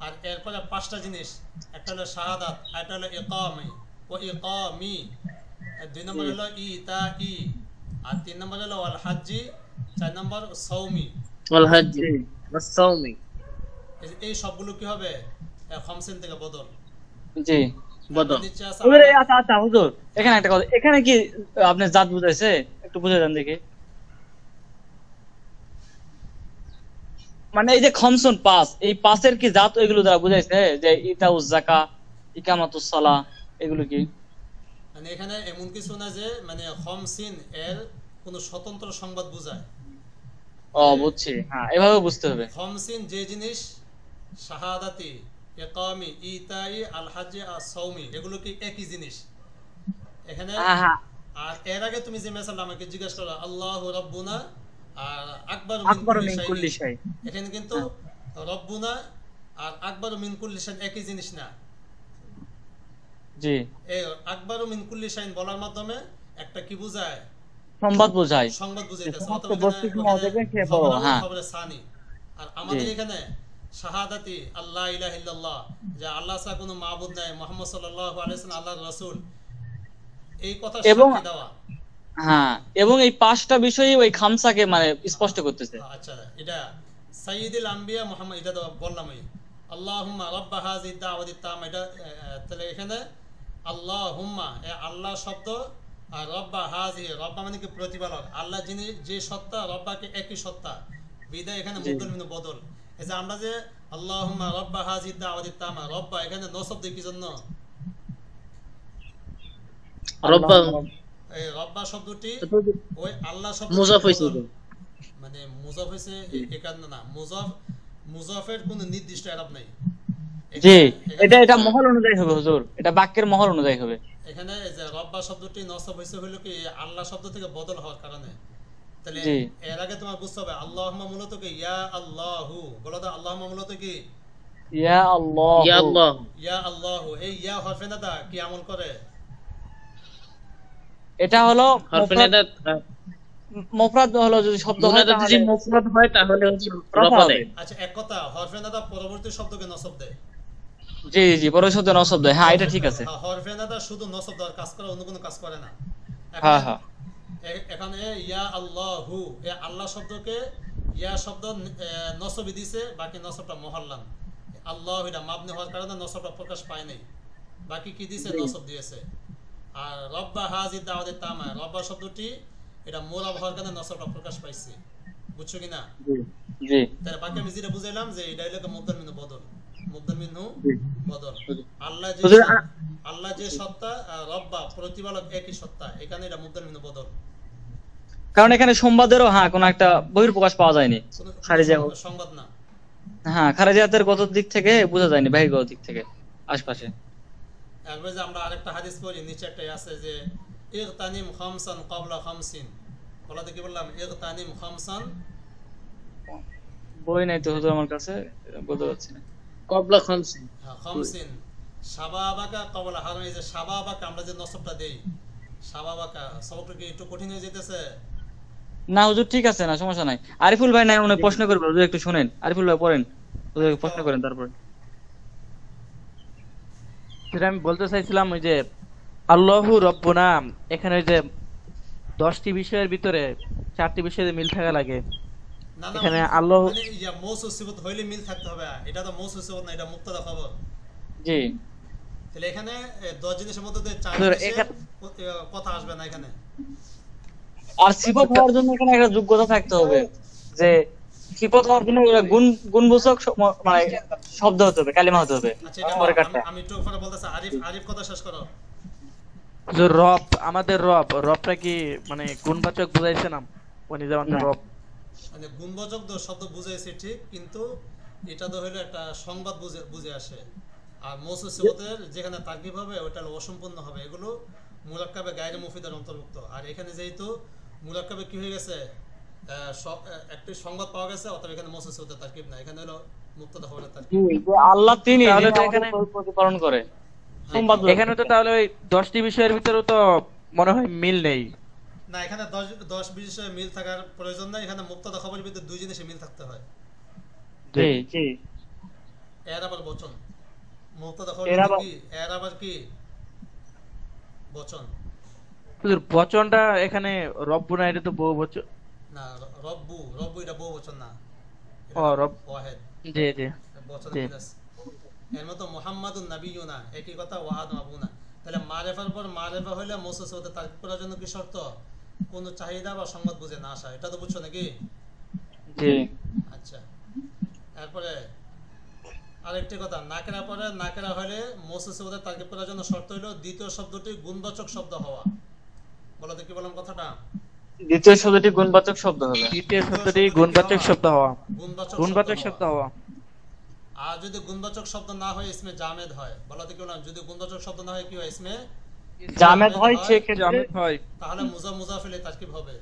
আর এরপরে পাঁচটা জিনিস, একটা হলো শাহাদাত, একটা হলো ইকামি ও ইকামি, আর দুই নম্বর হলো ইতাই, আর তিন নম্বর হলো ওয়াল হাজ্জি, চার নম্বর সৌমি। ওয়াল হাজ্জি ওয়াস সাওমি। এই সবগুলো কি হবে? খমসিন থেকে বদল। জি বদল। নিচে আছে হুজুর আচ্ছা আচ্ছা হুজুর এখানে একটা কথা, এখানে কি আপনি জাত বুঝাইছে একটু বুঝে দেন দেখি। মানে এই যে খমসুন পাঁচ, এই পাঁচের কি জাত এগুলো দ্বারা বুঝাইছে যে ইতাউজ যাকা, ইকামাতুস সালাহ, এগুলো কি? মানে এখানে এমন কিছু না যে মানে খমসিন এর কোনো স্বতন্ত্র সংবাদ বোঝায়। ও বুঝছি, হ্যাঁ এভাবে বুঝতে হবে। খমসিন যে জিনিস, শাহাদাতি, ইকামি, ইতাই, আল হাজ্জি আর সৌমি, এগুলো কি একই জিনিস এখানে। হ্যাঁ হ্যাঁ আর এর আগে তুমি যে মেসাল আমাকে জিজ্ঞাসা করো আল্লাহু রাব্বুনা আর আকবার আকবর মিন কুল্লি শাই। এখানে কিন্তু রব্বুনা আর আকবার মিন কুল্লি শাইন একই জিনিস না। জি এই আকবার মিন কুল্লি শাইন বলার মাধ্যমে একটা কি বোঝায়? সংবাদ বোঝায়। সংবাদ বুঝাইতেছে। সমস্ত অথবা বস্তু সমাজ থেকে সে বড়, হ্যাঁ। খবরে সানি। আর আমাদের এখানে শাহাদাতি আল্লাহ ইলাহা ইল্লাল্লাহ, যে আল্লাহ ছাড়া কোনো মাবুদ নাই, মুহাম্মদ সাল্লাল্লাহু আলাইহি ওয়াসাল্লাম আল্লাহর রাসূল, এই কথা এবং সাক্ষী দেওয়া। হ্যাঁ এবং এই পাঁচটা বিষয়ই ওই খামসাকে মানে স্পষ্ট করতেছে। আচ্ছা, এটা সাইয়্যিদুল আম্বিয়া মুহাম্মদ, এটা তো বললামই। আল্লাহুম্মা রাব্বা হাযিহিদ দাওয়াতিত তাম্মা, এটা তাহলে এখানে আল্লাহুম্মা এ আল্লাহ শব্দ, আর রব্বা হাযিহি, রব্বা মানে কি প্রতিপালক, আল্লাহ যিনি যে সত্তা, রব্বাকে একই সত্তা, বিদায় এখানে মুদ্দল মিনু বদল। এই যে আমরা যে আল্লাহুম্মা রাব্বা হাযিহিদ দাওয়াতিত তাম্মা, রব্বা এখানে নসব দেই কি জন্য? রব্বা এই রব্বা শব্দটি ওই আল্লাহ শব্দ মুজাফ হইছে। মানে মুজাফ হইছে এই কারণে না, মুজাফের কোনো নির্দিষ্ট এরাব নাই। জি এটা মহল অনুযায়ী হবে হুজুর, এটা বাক্যের মহল অনুযায়ী হবে। এখানে এই যে রব্বা শব্দটি নসব হইছে হলো কি আল্লাহ শব্দ থেকে বদল হওয়ার কারণে। তাহলে জি। এর আগে তোমার বুঝতে হবে আল্লাহুম্মা মূলত কি ইয়া আল্লাহু, বলো তো আল্লাহুম্মা মূলত কি ইয়া আল্লাহ, ইয়া আল্লাহ। ইয়া আল্লাহু। এই ইয়া হরফে নাদা কি আমল করে? এটা হলো হরফে নাদাত মুফরাদ হলো, যদি শব্দ হয় মুনাদা যদি তাহলে মুফরাদ হয় তাহলে হচ্ছে রফা রফা হবে। দেয়। আচ্ছা, এক কথা, হরফে নাদা পরবর্তী শব্দকে নসব দেয়। জি জি পরে শব্দ নসব দেয়, হ্যাঁ এটা ঠিক আছে। হরফে নাদা শুধু নসব দেওয়ার কাজ করে, অন্য কোনো কাজ করে না। হ্যাঁ হ্যাঁ এখানে ইয়া আল্লাহু, এ আল্লাহ শব্দকে ইয়া শব্দ নসবি দিছে, বাকি নসবটা মুহাল্লান। আল্লাহ এটা মাবনি হওয়ার কারণে নসবটা প্রকাশ পায় নাই, বাকি কি দিছে? নসব দিয়েছে। আর রব্বা হাযিহিদ দাওয়াতিত তাম্মা, রব্বা শব্দটি এটা মুরাব হওয়ার কারণে নসবটা প্রকাশ পাইছে। বুঝছো কিনা? জি তাহলে বাকি আমি যেটা বুঝাইলাম যে এটা হলো মুবদাল মিনহু বদল, মুবদাল মিনহু বদল। আল্লাহ যে সত্তা, আর রব্বা প্রতিপালক একই সত্তা, এখানে এটা মুবদাল মিনহু বদল। কারণ এখানে সংবাদেরও হ্যাঁ কোনো একটা বহির্প্রকাশ পাওয়া যায়নি, কোনো খারিজা সংবাদ না। হ্যাঁ খারিজাতের গত দিক থেকে বোঝা যায়নি, বাহিরগত দিক থেকে আশপাশে। এরপরে যে আমরা আরেকটা হাদিস পড়ি, নিচে একটা আছে যে ইগতানিম খামসান ক্বাবলা খামসিন, বলাতে কি বললাম? ইগতানিম খামসান, বই নাই তো হুজুর আমার কাছে, বলতে পারছি না। কবলা খামসিন। খামসিন শাবাবাকা ক্বাবলা হারাম। এই যে শাবাবাকা আমরা যে নসবটা দেই, শাবাবাকা সবটা কি একটু কঠিন হয়ে যেতেছে? না হুজুর ঠিক আছে, না সমস্যা নাই। আরিফুল ভাই নাই উনি প্রশ্ন করবে, হুজুর একটু শুনেন, আরিফুল ভাই পড়েন, হুজুর প্রশ্ন করেন তারপর। যেটা আমি বলতে চাইছিলাম ওই যে আল্লাহু রব্বুনা, এখানে ওই যে 10টি বিষয়ের ভিতরে 4টি বিষয়ে মিল থাকা লাগে। না না, এখানে আল্লাহ মানে ইয়া মৌসুফ সিফাত হইলে মিল থাকতে হবে। এটা তো মৌসুফ সিফাত না, এটা মুক্তাদা খবর। জি তাহলে এখানে 10 জিনিসের মধ্যে 4 হুজুর, জিনিসের কথা আসবে না এখানে। আর সিফত হওয়ার জন্য এখানে একটা যোগ্যতা থাকতে হবে, যে সিফত হওয়ার জন্য গুণবোচক মানে শব্দ হতে হবে, কালিমা হতে হবে। আচ্ছা, এটা পরে কাটটা আমি একটু পরে বলতেছি। আরিফ কথা শেষ করো। যে রব, আমাদের রবটা কি মানে গুণবাচক বুঝাইছে না, উনি যেমন রব। মানে গুণবাচক শব্দ বুঝাইছে ঠিক, কিন্তু এটা তো হলো একটা সংবাদ বুঝে আসে। আর মৌসুফ সিফাতের যেখানে তাকবিব হবে ওটা অসম্পূর্ণ হবে, এগুলো মুরাক্কাবে গায়রে মুফিদের অন্তর্ভুক্ত। আর এখানে যেহেতু মুরাক্কাবে কি হয়ে গেছে, একটি সংবাদ পাওয়া গেছে, অতএব এখানে মৌসুফ সিফাতের তাকবিব না, এখানে হলো মুক্তাদা খবরের তারকিব। জি, যে আল্লাহ তিনি তাহলে যিনি তো আমাদের এখানে- প্রতিপালন করে সংবাদ এখানে তো তাহলে ওই 10টি বিষয়ের ভিতরে তো মনে হয় মিল নেই। না, এখানে 10 বিষয়ে মিল থাকার প্রয়োজন নাই, এখানে মুক্তাদা খবরের ভিতরে দুই জিনিসে মিল থাকতে হয়। জি জি এর আবার বচন, মুক্তাদা খবর এর আবার- কি, এর আবার কি বচন। হুজুর বচনটা এখানে রব্বুনা, এটা তো বহু বচন। না, রব্বু এটা বহু বচন না, ও রব, ওয়াহেদ জি জি বচন জি। মিল আছে। এর মতো মুহাম্মাদুন নাবিয়ুনা একই কথা, ওয়াহাদ মাবুনা। তাহলে মারেফার পর মারেফা হইলে মুসুস হতে তারকিব করার জন্য কি শর্ত? কোন চাহিদা বা সংবাদ বুঝে না আসা, এটা তো বুঝছো নাকি? জি আচ্ছা, এরপরে আরেকটি কথা, নাকেরা পরে নাকেরা হলে মুসুস হতে তারকিব করার জন্য শর্ত হলো দ্বিতীয় শব্দটি গুণবাচক শব্দ হওয়া। বলো তো কি বললাম কথাটা? দ্বিতীয় শব্দটি গুণবাচক শব্দ হবে। দ্বিতীয় শব্দটি গুণবাচক শব্দ হওয়া, গুণবাচক শব্দ শব্দ হওয়া। হওয়া। আর যদি গুণবাচক শব্দ না হয় ইসমে জামেদ হয়। বলো তো কি বললাম? যদি গুণবাচক শব্দ না হয় কি হয়? ইসমে জামেদ হয় সেক্ষেত্রে জামেদ হয়। তাহলে মুজাফিলে তারকিব হবে।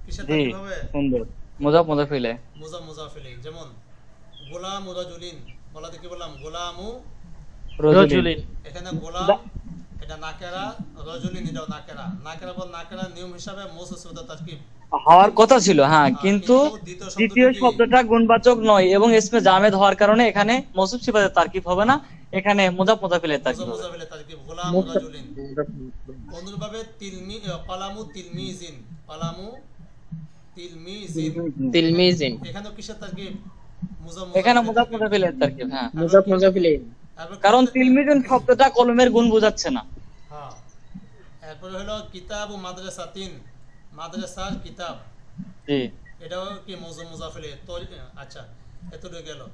কিসের জি তারকিব হবে? সুন্দর মুজাফিলে মুজাফিলে। যেমন গোলাম রাজুলিন, বলো তো কি বললাম? গোলামু, রজুলিন। এখানে গোলাম এটা নাকেরা, রজুলিন এটাও নাকেরা। নাকেরা পর নাকেরা নিয়ম হিসাবে মুসুসুদা তারকিব হওয়ার কথা ছিল, হ্যাঁ, কিন্তু দ্বিতীয় দ্বিতীয় শব্দটি শব্দটা গুণবাচক নয় এবং ইসমে জামেদ হওয়ার কারণে এখানে মৌসুফ সিফাতের তারকিব হবে না, এখানে মুজাফিলের তারকিব হবে। মুজাফিলে তারকিব, গোলাম রাজুলিন। অনুরূপভাবে পালামু তিলমিজিন, পালামু তিলমিজিন, তিলমিজিন, এখানেও কিসের তারকিব? এখানে মুজাফিলের তারকিব, হ্যাঁ, মুজাফিলিন। কারণ তিলমিজুন শব্দটা কলমের গুণ বোঝাচ্ছে না। হ্যাঁ, এরপরে হলো কিতাব ও মাদ্রাসাতিন, মাদ্রাসার কিতাব, জি এটাও কি মুজাফিলে। আচ্ছা, এতটুকু গেল।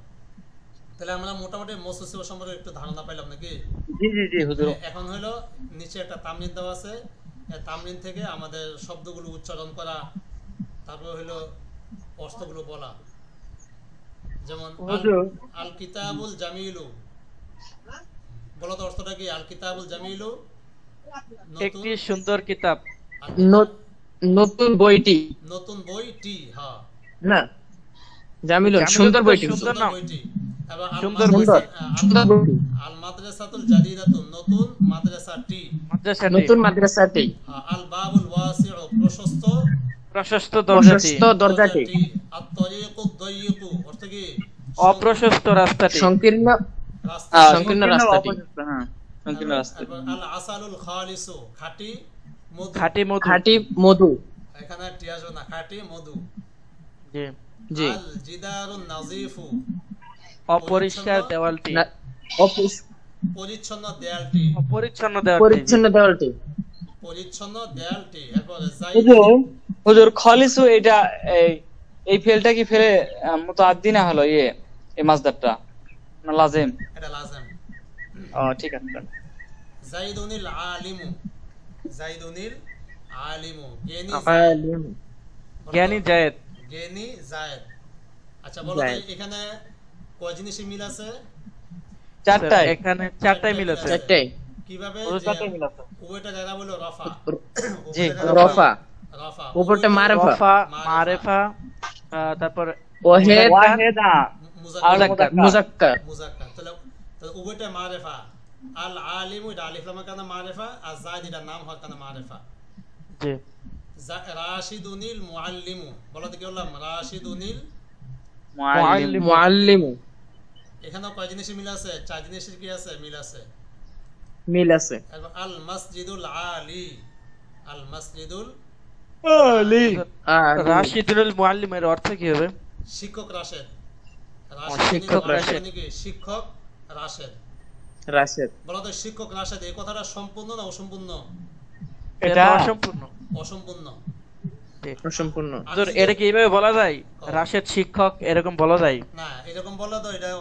তাহলে আমরা মোটামুটি মুসুসিব সম্পর্কে একটু ধারণা পাইলাম নাকি? জি জি জি হুজুর। এখন হলো নিচে একটা তামরিন দেওয়া আছে, এই তামরিন থেকে আমাদের শব্দগুলো উচ্চারণ করা, তারপর হলো অর্থগুলো বলা। যেমন আল কিতাবুল জামিলু, বলো তো অর্থটা কি? আল কিতাবুল জামিলু একটি সুন্দর কিতাব। নতুন বইটি, নতুন বইটি, হ্যাঁ, না জামিলুন সুন্দর বইটি, সুন্দর সুন্দর নাম। বইটি। এবং সুন্দর সুন্দর বইটি, আল মাদ্রাসাতুল জাদিদাতু, নতুন মাদ্রাসাটি। মাদ্রাসাটি, নতুন মাদ্রাসাটি, আল বাবুল ওয়াসিউ, প্রশস্ত প্রশস্ত দরজাটি, প্রশস্ত দরজাটি, আত তরিকুদ দাইয়িকু, অর্থ কি? অপ্রশস্ত রাস্তাটি, সংকীর্ণ রাস্তা। সংকীর্ণ রাস্তাটি, হ্যাঁ, সংকীর্ণ রাস্তা। এবং আল আসালুল খালিসু, খাঁটি মধু। খাঁটি মধু। খাঁটি মধু, এখানে টিয়াজো না, খাঁটি মধু। জি। জি, আল জিদারুন নাজিফু, অপরিষ্কার দেওয়ালটি, না, অপরিষ্কার পরিচ্ছন্ন দেয়ালটি, অপরিচ্ছন্ন দেওয়ালটি। পরিচ্ছন্ন দেওয়ালটি, পরিচ্ছন্ন দেয়ালটি। এরপরে হুজুর হুজুর খলিসু, এটা এই ফেলটা কি ফেলে মুতাআদ্দি না হলো এই মাসদারটা না লাজিম? এটা লাজম। ও ঠিক আছে। জাইদুনিল আলিমু, জাইদুনিল আলিমু, জ্ঞানী আলিম, জ্ঞানী জায়েদ, জ্ঞানী জায়েদ। আচ্ছা, বলো তো জায়েদ। এখানে কয় জিনিসে মিল আছে? চারটায়, এখানে চারটায় মিল আছে। চারটে, কিভাবে? হুজুর যে চারটায় মিল আছে। উভয়টা জায়গা বলো রফা, জি, রফা, রফা, উপরটা মারেফা, রফা, মারেফা, তারপর ওয়াহেদ, ওয়াহেদ, আর মুজাক্কার, মুজাক্কার, মুজাক্কার। তাহলে উভয়টা মারেফা। আল আলিমু এটা আলিফ লামের কারণে মারেফা, আর জায়দ এটা নাম হওয়ার কারণে মারেফা। জি। রাশিদুনিল মুআল্লিমু, বলো তো কি বললাম? রাশিদুনিল। মুআল্লিম, মুআল্লিমু, এখানেও কয় জিনিসে মিল আছে? চার জিনিসের কি আছে? মিল আছে। মিল আছে। এবং আল মাসজিদুল আলী, আল মাসজিদুল রাশিদুল মুআল্লিমের অর্থ কি হবে? শিক্ষক রাশেদ। শিক্ষক রাশেদ। শিক্ষক রাশেদ। রাশেদ, বলো তো শিক্ষক রাশেদ এই কথাটা সম্পূর্ণ না অসম্পূর্ণ? এটা অসম্পূর্ণ। অসম্পূর্ণ। অসম্পূর্ণ। হুজুর, এটা কি এইভাবে বলা যায়? রাশেদ শিক্ষক এরকম বলা যায়? না, এরকম বললে তো এটা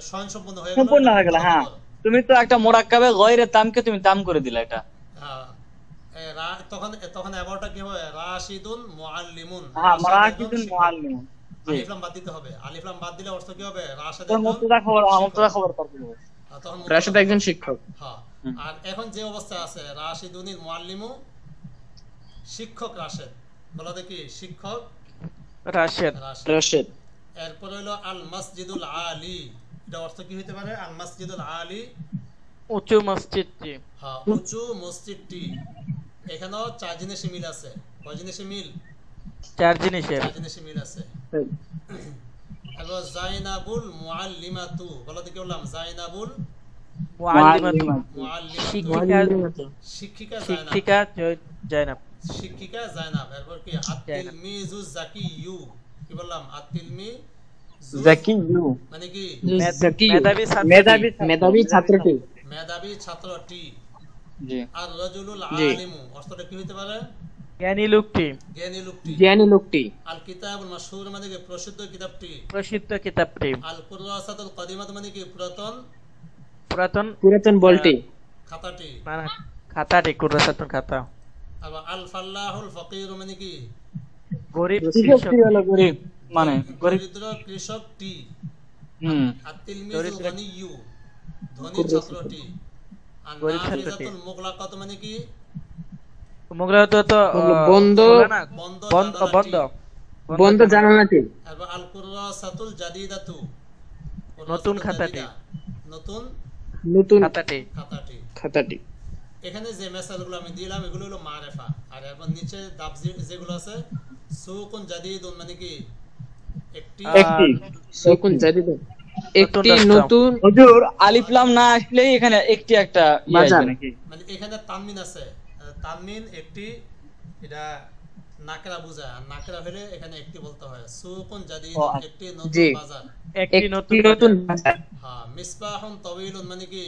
স্বয়ংসম্পূর্ণ হয়ে গেল। সম্পূর্ণ হয়ে গেল, হ্যাঁ। তুমি তো একটা মোরাক্কাবে গয়রে তামকে তুমি তাম করে দিলা এটা। হ্যাঁ, তখন তখন এবারটা কি হবে? রাশিদুন মুআল্লিমুন। হ্যাঁ, রাশিদুন মুআল্লিম। আলিফ লাম বাদ দিতে হবে। আলিফ লাম বাদ দিলে অর্থ কি হবে? রাশেদ তো মুবতাদা খবর তারপর হবে। তখন রাশেদ একজন শিক্ষক। হ্যাঁ, আর এখন যে অবস্থা আছে রাশিদুনিল মুআল্লিমু, শিক্ষক রাশেদ। বলো দেখি শিক্ষক রাশেদ। রাশেদ, এরপর হলো আল মসজিদুল আলী, এটা অর্থ কি হইতে পারে? আল মসজিদুল আলী, উঁচু মসজিদটি। হ্যাঁ উঁচু মসজিদটি। এখানেও চার জিনিসে মিল আছে। কয় জিনিসে মিল? চার জিনিসের। চার জিনিসে মিল আছে। এবার জাইনাবুল মুআল্লিমাতু, বলো দেখি বললাম জাইনাবুল মুআল্লিমাতু, মুআল্লিমাতু, শিক্ষিকা, শিক্ষিকা শিক্ষিকা জাইনাব, জাইনাব। শিক্ষিকা জাইনাব। এরপর কি আত-তিলমিজু জাকিয়ু, কি বললাম? আত-তিলমিজু জাকিয়ু মানে কি? মেধাবী ছাত্রটি। মেধাবী ছাত্রটি। মেধাবী ছাত্রটি। জি আর রাজুলুল জি। আলিমু, অর্থটা কি হইতে পারে? জ্ঞানী লোকটি। জ্ঞানী লোকটি। জ্ঞানী লোকটি। আল কিতাবুল মাশহুর মানে কি? প্রসিদ্ধ কিতাবটি। প্রসিদ্ধ কিতাবটি। আল কুররাসাতুল কাদিমাত মানে কি? পুরাতন পুরাতন বলটি। খাতাটি। না না, খাতাটি, কুররাসাতুন খাতা। আর আল ফাল্লাহুল ফকির মানে কি? গরিব কৃষকটি কৃষক। হলো গরিব, মানে গরিব। দরিদ্র কৃষকটি। হুম আর তিলমিজুল দরিদ্র- গনিয়্যু, ধনী ছাত্রটি। আর গরিব ছাত্রটি। নাফিজাতুল মুগলাকাত মানে কি? মুগলাত তো বন্ধ খোলা না, বন্ধ বন্ধ জানালাটি। বন্ধ জানালাটি। আর আল কুররাসাতুল জাদিদাতু, নতুন কুররাসাতুল খাতাটি। জাদিদা, নতুন নতুন খাতাটি। খাতাটি। খাতাটি। এখানে যে মেসালগুলো আমি দিলাম এগুলো হলো মারেফা। আর এরপর নিচে দাব যেগুলো আছে, সুকুন জাদিদুন মানে কি? একটি একটি সুকুন জাদিদ, একটি রাস্তা। নতুন হুজুর আলিফ লাম না আসলেই এখানে একটি একটা ইয়ে বাজার। আসবে নাকি? মানে এখানে তানমিন আছে। তানমিন একটি, এটা নাকরা বোঝায়। আর নাকরা হলে এখানে একটি বলতে হয়। সুকুন জাদিদ, ও, আচ্ছা। একটি নতুন জি। বাজার। একটি একটি নতুন নতুন বাজার। বাজার। হ্যাঁ, মিসবাহুন তাওয়িলুন মানে কি?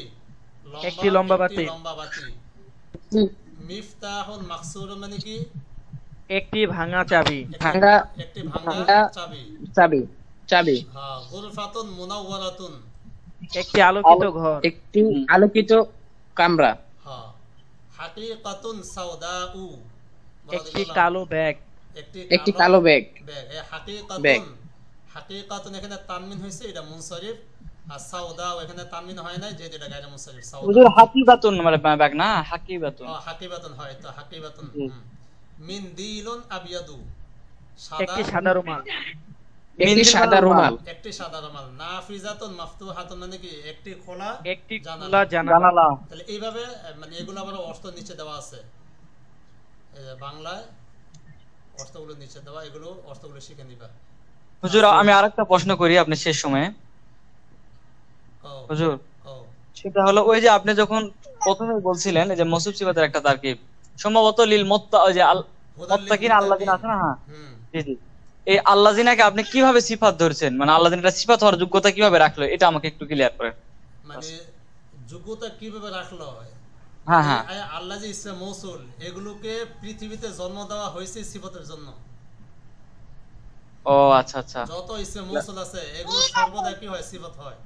একটি লম্বা বাতি। লম্বা বাতি। মিফতাহুন মাকসুরুন মানে কি? একটি ভাঙা চাবি। ভাঙা একটি ভাঙা ভাঙা চাবি। চাবি। চাবি। হ্যাঁ, গুরফাতুন মুনাওয়ারাতুন। একটি আলোকিত ঘর। একটি আলোকিত কামরা। হ্যাঁ, হাকিকাতুন সাওদাউ। একটি কালো ব্যাগ। একটি কালো ব্যাগ। ব্যাগ। এই ব্যাগ। হাকিকাতুন, হাকিকাতুন এখানে তানমিন হয়েছে, এটা মুনসারিফ। আর সাওদাউ এখানে তানমিন হয় নাই, যেহেতু এটা গায়রে মুনসারিফ। হুজুর সাওদা, হাকিবাতুন মানে ব্যাগ না, হাকিবাতুন। হাকিবাতুন হয় তো, হাকিবাতুন। জি। মিন দিলুন আবিয়াদু, একটি সাদা। সাদা রুমাল। একটি সাদা রুমাল। একটি সাদা রুমাল। নাফিজাতুন মাফতুহাতুন মানে কি? একটি খোলা একটি জানালা। খোলা জানালা। জানালা। তাহলে এইভাবে মানে এগুলো আবার অর্থ নিচে দেওয়া আছে। এই যে বাংলায় অর্থগুলো নিচে দেওয়া, এগুলো অর্থগুলো শিখে নিবা। হুজুর আমি আরেকটা প্রশ্ন করি আপনি শেষ সময়ে। ও হুজুর ও সেটা হলো ওই যে আপনি যখন প্রথমে বলছিলেন এই যে মৌসুফ সিফাতের একটা তারকিব, সম্ভবত লিল মুত্তা, ওই যে মুত্তাকিন আল্লাযিনা আছে না? হ্যাঁ হুম। জি জি। এই আল্লাযিনাকে আপনি কিভাবে সিফাত ধরছেন, মানে আল্লাযিনাটা সিফাত হওয়ার যোগ্যতা কিভাবে রাখলো, এটা আমাকে একটু ক্লিয়ার করেন। মানে যোগ্যতা কিভাবে রাখলো? হ্যাঁ হ্যাঁ আল্লাহ যে ইসলাম মৌসুল, এগুলোকে পৃথিবীতে জন্ম দেওয়া হয়েছে সিফতের জন্য। ও আচ্ছা আচ্ছা। যত ইসলাম মৌসুল আছে এগুলো সর্বদা কি হয়? সিফত হয়।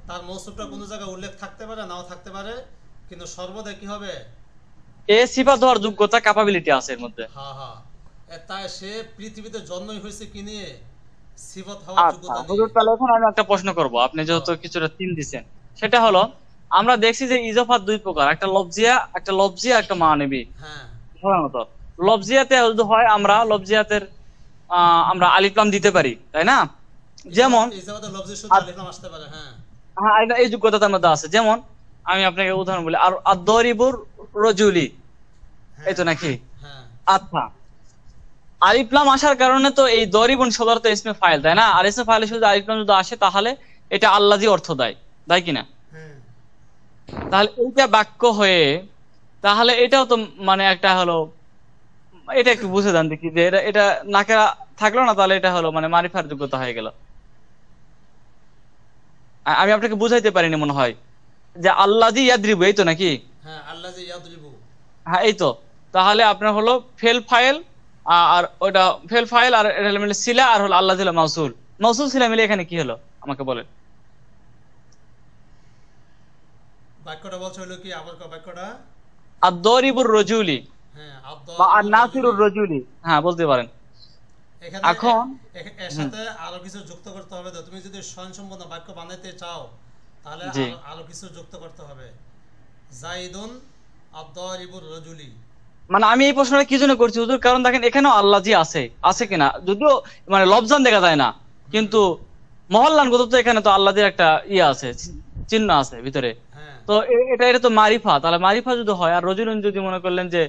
তার মৌসুলটা কোনো জায়গায় উল্লেখ থাকতে পারে, নাও থাকতে পারে, কিন্তু সর্বদা কি হবে? এ সিফাত হওয়ার যোগ্যতা ক্যাপাবিলিটি আছে এর মধ্যে। হ্যাঁ হ্যাঁ, তাই সে পৃথিবীতে জন্মই হয়েছে কি নিয়ে? সিফত হওয়ার আচ্ছা যোগ্যতা হুজুর, নিয়ে। তাহলে এখন আমি একটা প্রশ্ন করব, আপনি যেহেতু কিছুটা তিন দিছেন, সেটা হলো আমরা দেখছি যে ইজাফাত দুই প্রকার, একটা লফজিয়া একটা মানবী। হ্যাঁ সাধারণত লফজিয়াতে যদি হয় আমরা লফজিয়াতের আমরা আলিফ লাম দিতে পারি, তাই না? যেমন এই জায়গাতে লফজের শুধু আলিফ লাম আসতে পারে। হ্যাঁ হ্যাঁ এই যোগ্যতা তার মধ্যে আছে। যেমন আমি আপনাকে উদাহরণ বলি, আর আদ-দরিবুর রজুলি, এই তো নাকি? হ্যাঁ আচ্ছা, আলিফ লাম আসার কারণে তো এই দরিবুন সাধারণত ইসমে ফাইল, তাই না? আর ইসমে ফাইলে শুধু আলিফ লাম যদি আসে তাহলে এটা আল্লাযী অর্থ দেয়, তাই কিনা? হ্যাঁ তাহলে এইটা বাক্য হয়ে তাহলে এটাও তো মানে একটা হলো, এটা একটু বুঝে দেন দেখি যে এটা নাকেরা থাকলো না, তাহলে এটা হলো মানে মারিফার যোগ্যতা হয়ে গেল। আমি আপনাকে বুঝাইতে পারিনি মনে হয় যে আল্লাযী ইয়াদরিবু, এই তো নাকি? হ্যাঁ, আল্লাহ যে ইয়াদরিবু। হ্যাঁ এই তো। তাহলে আপনার হলো ফেল ফাইল, আর ওটা ফেল ফাইল, আর এটা মিলে সিলা, আর হলো আল্লাযী মাউসুল। মাউসুল সিলা মিলে এখানে কি হলো আমাকে বলেন। বাক্যটা বলছে হলো কি? আবার বাক্যটা আদ-দরিবুর রজুলি হ্যাঁ, বা আন-নাসিরুর রজুলি, হ্যাঁ বলতে পারেন। এখানে এখন এর সাথে আরো কিছু যুক্ত করতে হবে। তো তুমি যদি স্বয়ংসম্পূর্ণ বাক্য বানাইতে চাও তাহলে জি। আরো কিছু যুক্ত করতে হবে। জাইদুন আদ-দারিবুর রাজুলি। মানে আমি এই প্রশ্নটা কি জন্য করছি হুজুর, কারণ দেখেন এখানেও আল্লাযী আছে কিনা, যদিও মানে লফজান দেখা যায় না, কিন্তু মহল্লানগত তো এখানে তো আল্লাহদের একটা ইয়ে আছে, চিহ্ন আছে ভিতরে। হ্যাঁ তো এটা তো মারিফা, তাহলে মারিফা যদি হয় আর রজুলুন যদি মনে করলেন যে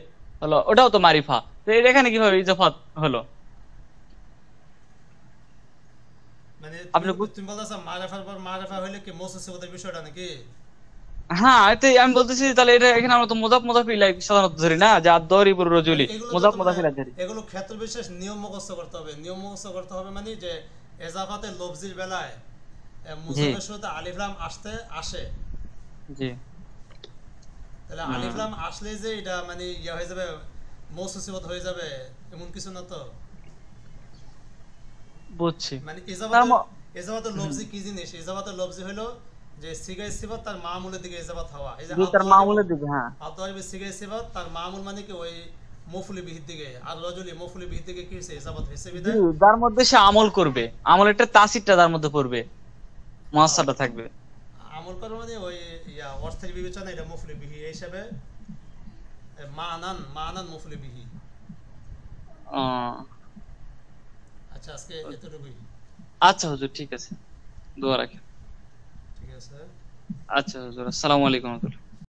হলো ওটাও তো মারিফা, তো এখানে কিভাবে ইজাফাত হলো? মানে আপনি তুমি বলতেছো মারিফার পর মারিফা হইলে কি মৌসুফ সিফাতের বিষয়টা নাকি? হ্যাঁ, এতে আমি বলতেছি তাহলে এটা এখানে আমরা তো মুযাফ মুযাফ ইলাইহি সাধারণত ধরি না, যে আদ-দারিবুর রাজুলি এগুলো তো মুযাফ তোমার- মুযাফ ইলাইহি ধরি। এগুলো ক্ষেত্র বিশেষ নিয়ম মুখস্থ করতে হবে। নিয়ম মুখস্থ করতে হবে মানে যে এজাফাতে লফজির বেলায় মুজাফের শুরুতে আলিফ লাম আসে, জি তাহলে আলিফ লাম আসলে যে এটা মানে ইয়া হয়ে যাবে, মৌসুফ সিফাত হয়ে যাবে এমন কিছু না তো। বুঝছি। মানে তার ম- এজাফাতের লফজি কি জিনিস? এজাফাতের লফজি হলো যে সিগাই সিফাত তার মামুলের দিকে এজাফাত হওয়া। এই যে জি, তার মামুলের দিকে, হ্যাঁ আদ-দারিবি সিগাই সিফাত তার মামুল মানে কি ওই মফুলি বিহির দিকে, আর রজুলি মফুলি বিহির দিকে কি হইছে? এজাফাত হইছে জি, বিদায় যার মধ্যে সে আমল করবে, আমলেরটা তাসিরটা তার মধ্যে পড়বে, মুআসসারটা থাকবে। আমল করা মানে ওই ইয়া অর্থের বিবেচনা এটা মফুলি বিহি এই হিসাবে মানান মফুলি বিহি। আচ্ছা আজকে এতটুকুই। আচ্ছা হুজুর, ঠিক আছে, দোয়া রাখেন। ঠিক আছে। আচ্ছা হুজুর, আসসালামু আলাইকুম ওয়া রাহমাতুল্লাহ।